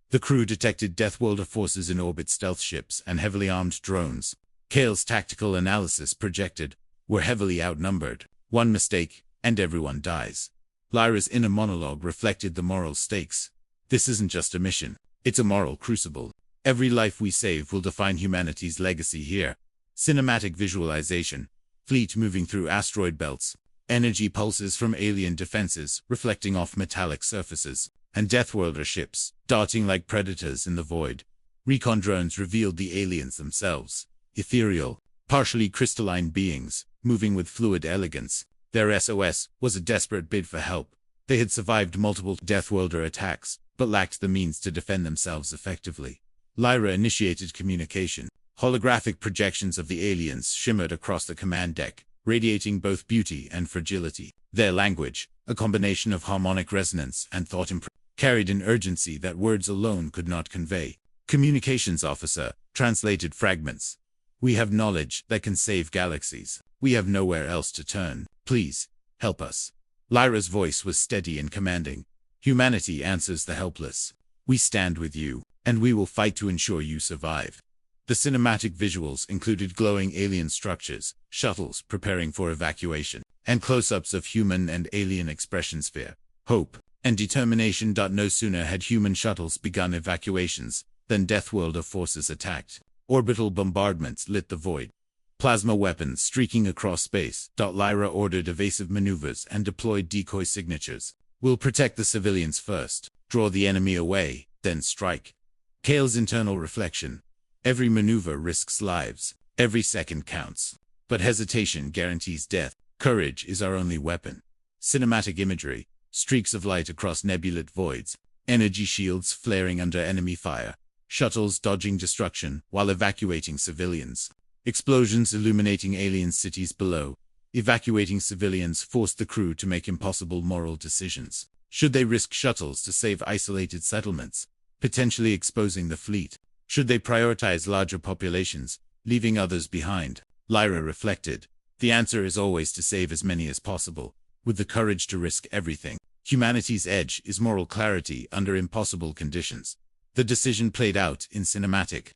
[SPEAKER 1] The crew detected Deathworlder forces in orbit, stealth ships, and heavily armed drones. Cale's tactical analysis projected, "We're heavily outnumbered. One mistake, and everyone dies." Lyra's inner monologue reflected the moral stakes. "This isn't just a mission. It's a moral crucible. Every life we save will define humanity's legacy here." Cinematic visualization. Fleet moving through asteroid belts. Energy pulses from alien defenses reflecting off metallic surfaces. And Deathworlder ships, darting like predators in the void. Recon drones revealed the aliens themselves. Ethereal, partially crystalline beings, moving with fluid elegance. Their SOS was a desperate bid for help. They had survived multiple Deathworlder attacks, but lacked the means to defend themselves effectively. Lyra initiated communication. Holographic projections of the aliens shimmered across the command deck, radiating both beauty and fragility. Their language, a combination of harmonic resonance and thought carried an urgency that words alone could not convey. Communications officer translated fragments. "We have knowledge that can save galaxies. We have nowhere else to turn. Please, help us." Lyra's voice was steady and commanding. "Humanity answers the helpless. We stand with you, and we will fight to ensure you survive." The cinematic visuals included glowing alien structures, shuttles preparing for evacuation, and close-ups of human and alien expressions, fear, hope, and determination. No sooner had human shuttles begun evacuations than Deathworlder forces attacked. Orbital bombardments lit the void. Plasma weapons streaking across space. Lyra ordered evasive maneuvers and deployed decoy signatures. "We'll protect the civilians first, draw the enemy away, then strike." Cale's internal reflection. "Every maneuver risks lives. Every second counts. But hesitation guarantees death. Courage is our only weapon." Cinematic imagery. Streaks of light across nebulate voids. Energy shields flaring under enemy fire. Shuttles dodging destruction while evacuating civilians. Explosions illuminating alien cities below. Evacuating civilians forced the crew to make impossible moral decisions. Should they risk shuttles to save isolated settlements, potentially exposing the fleet? Should they prioritize larger populations, leaving others behind? Lyra reflected. The answer is always to save as many as possible, with the courage to risk everything. Humanity's edge is moral clarity under impossible conditions. The decision played out in cinematic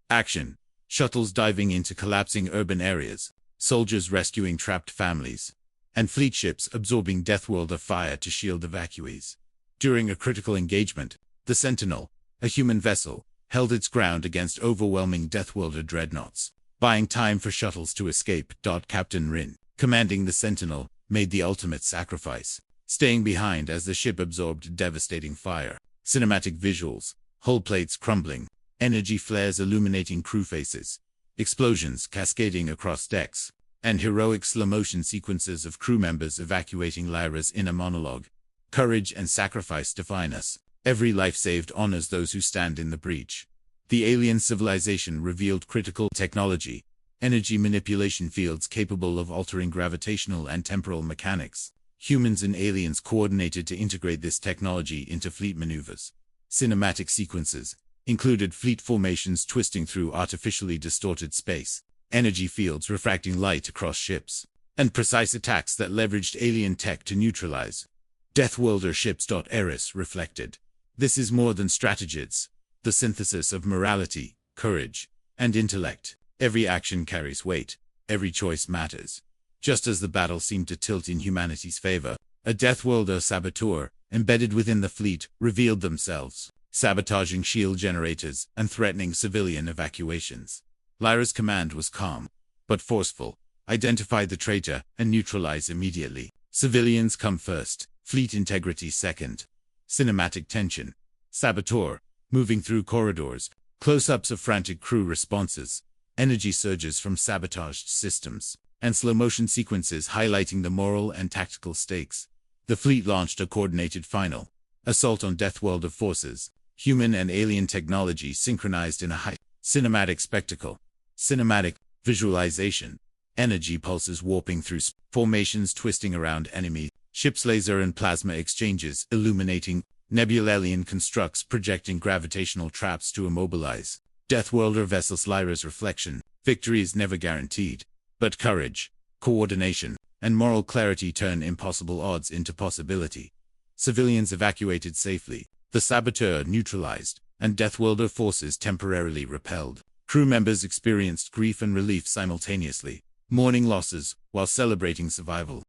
[SPEAKER 1] action. Shuttles diving into collapsing urban areas, soldiers rescuing trapped families, and fleet ships absorbing Deathworlder fire to shield evacuees. During a critical engagement, the Sentinel, a human vessel, held its ground against overwhelming Deathworlder dreadnoughts, buying time for shuttles to escape. Captain Rhin, commanding the Sentinel, made the ultimate sacrifice, staying behind as the ship absorbed devastating fire. Cinematic visuals, hull plates crumbling, energy flares illuminating crew faces, explosions cascading across decks, and heroic slow-motion sequences of crew members evacuating Lyra's inner monologue. Courage and sacrifice define us. Every life saved honors those who stand in the breach. The alien civilization revealed critical technology, energy manipulation fields capable of altering gravitational and temporal mechanics. Humans and aliens coordinated to integrate this technology into fleet maneuvers. Cinematic sequences included fleet formations twisting through artificially distorted space, energy fields refracting light across ships, and precise attacks that leveraged alien tech to neutralize Deathworlder ships. Eris reflected, "This is more than strategies, the synthesis of morality, courage, and intellect. Every action carries weight, every choice matters." Just as the battle seemed to tilt in humanity's favor, a Deathworlder saboteur, embedded within the fleet, revealed themselves, sabotaging shield generators and threatening civilian evacuations. Lyra's command was calm, but forceful. Identify the traitor and neutralize immediately. Civilians come first, fleet integrity second. Cinematic tension. Saboteur, moving through corridors, close-ups of frantic crew responses, energy surges from sabotaged systems, and slow-motion sequences highlighting the moral and tactical stakes. The fleet launched a coordinated final assault on Deathworlder forces, human and alien technology synchronized in a high cinematic spectacle. Cinematic visualization. Energy pulses warping through formations twisting around enemy ships, laser and plasma exchanges illuminating Nebula, alien constructs projecting gravitational traps to immobilize Deathworlder vessels. Lyra's reflection. Victory is never guaranteed, but courage, coordination, and moral clarity turn impossible odds into possibility. Civilians evacuated safely, the saboteur neutralized, and Deathworlder forces temporarily repelled. Crew members experienced grief and relief simultaneously, mourning losses while celebrating survival.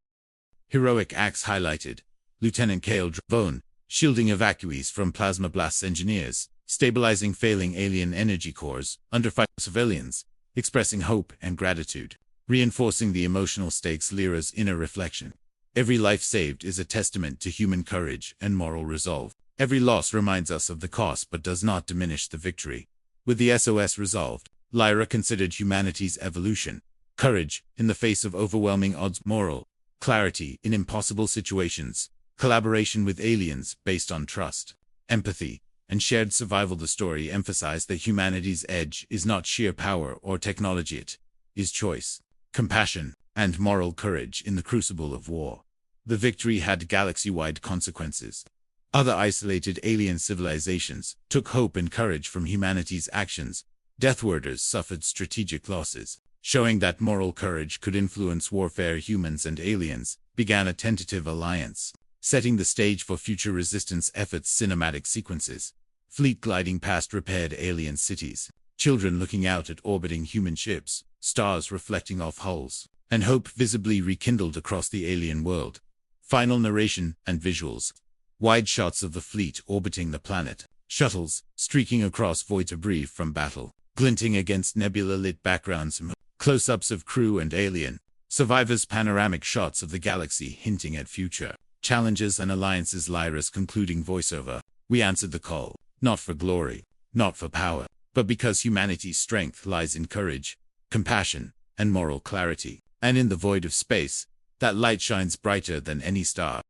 [SPEAKER 1] Heroic acts highlighted. Lieutenant Calder Vaughn, shielding evacuees from plasma blasts. Engineers, stabilizing failing alien energy cores under fire. Civilians, expressing hope and gratitude, reinforcing the emotional stakes. Lyra's inner reflection. Every life saved is a testament to human courage and moral resolve. Every loss reminds us of the cost but does not diminish the victory. With the SOS resolved, Lyra considered humanity's evolution, courage in the face of overwhelming odds, moral clarity in impossible situations, collaboration with aliens based on trust, empathy, and shared survival. The story emphasized that humanity's edge is not sheer power or technology, it is choice, compassion, and moral courage in the crucible of war. The victory had galaxy-wide consequences. Other isolated alien civilizations took hope and courage from humanity's actions. Deathworlders suffered strategic losses, showing that moral courage could influence warfare. Humans and aliens began a tentative alliance, setting the stage for future resistance efforts. Cinematic sequences. Fleet gliding past repaired alien cities, children looking out at orbiting human ships, stars reflecting off hulls, and hope visibly rekindled across the alien world. Final narration and visuals. Wide shots of the fleet orbiting the planet, shuttles streaking across void, debris from battle, glinting against nebula-lit backgrounds, close-ups of crew and alien survivors, panoramic shots of the galaxy hinting at future challenges and alliances. Lyra's concluding voiceover. We answered the call, not for glory, not for power, but because humanity's strength lies in courage, compassion, and moral clarity. And in the void of space, that light shines brighter than any star.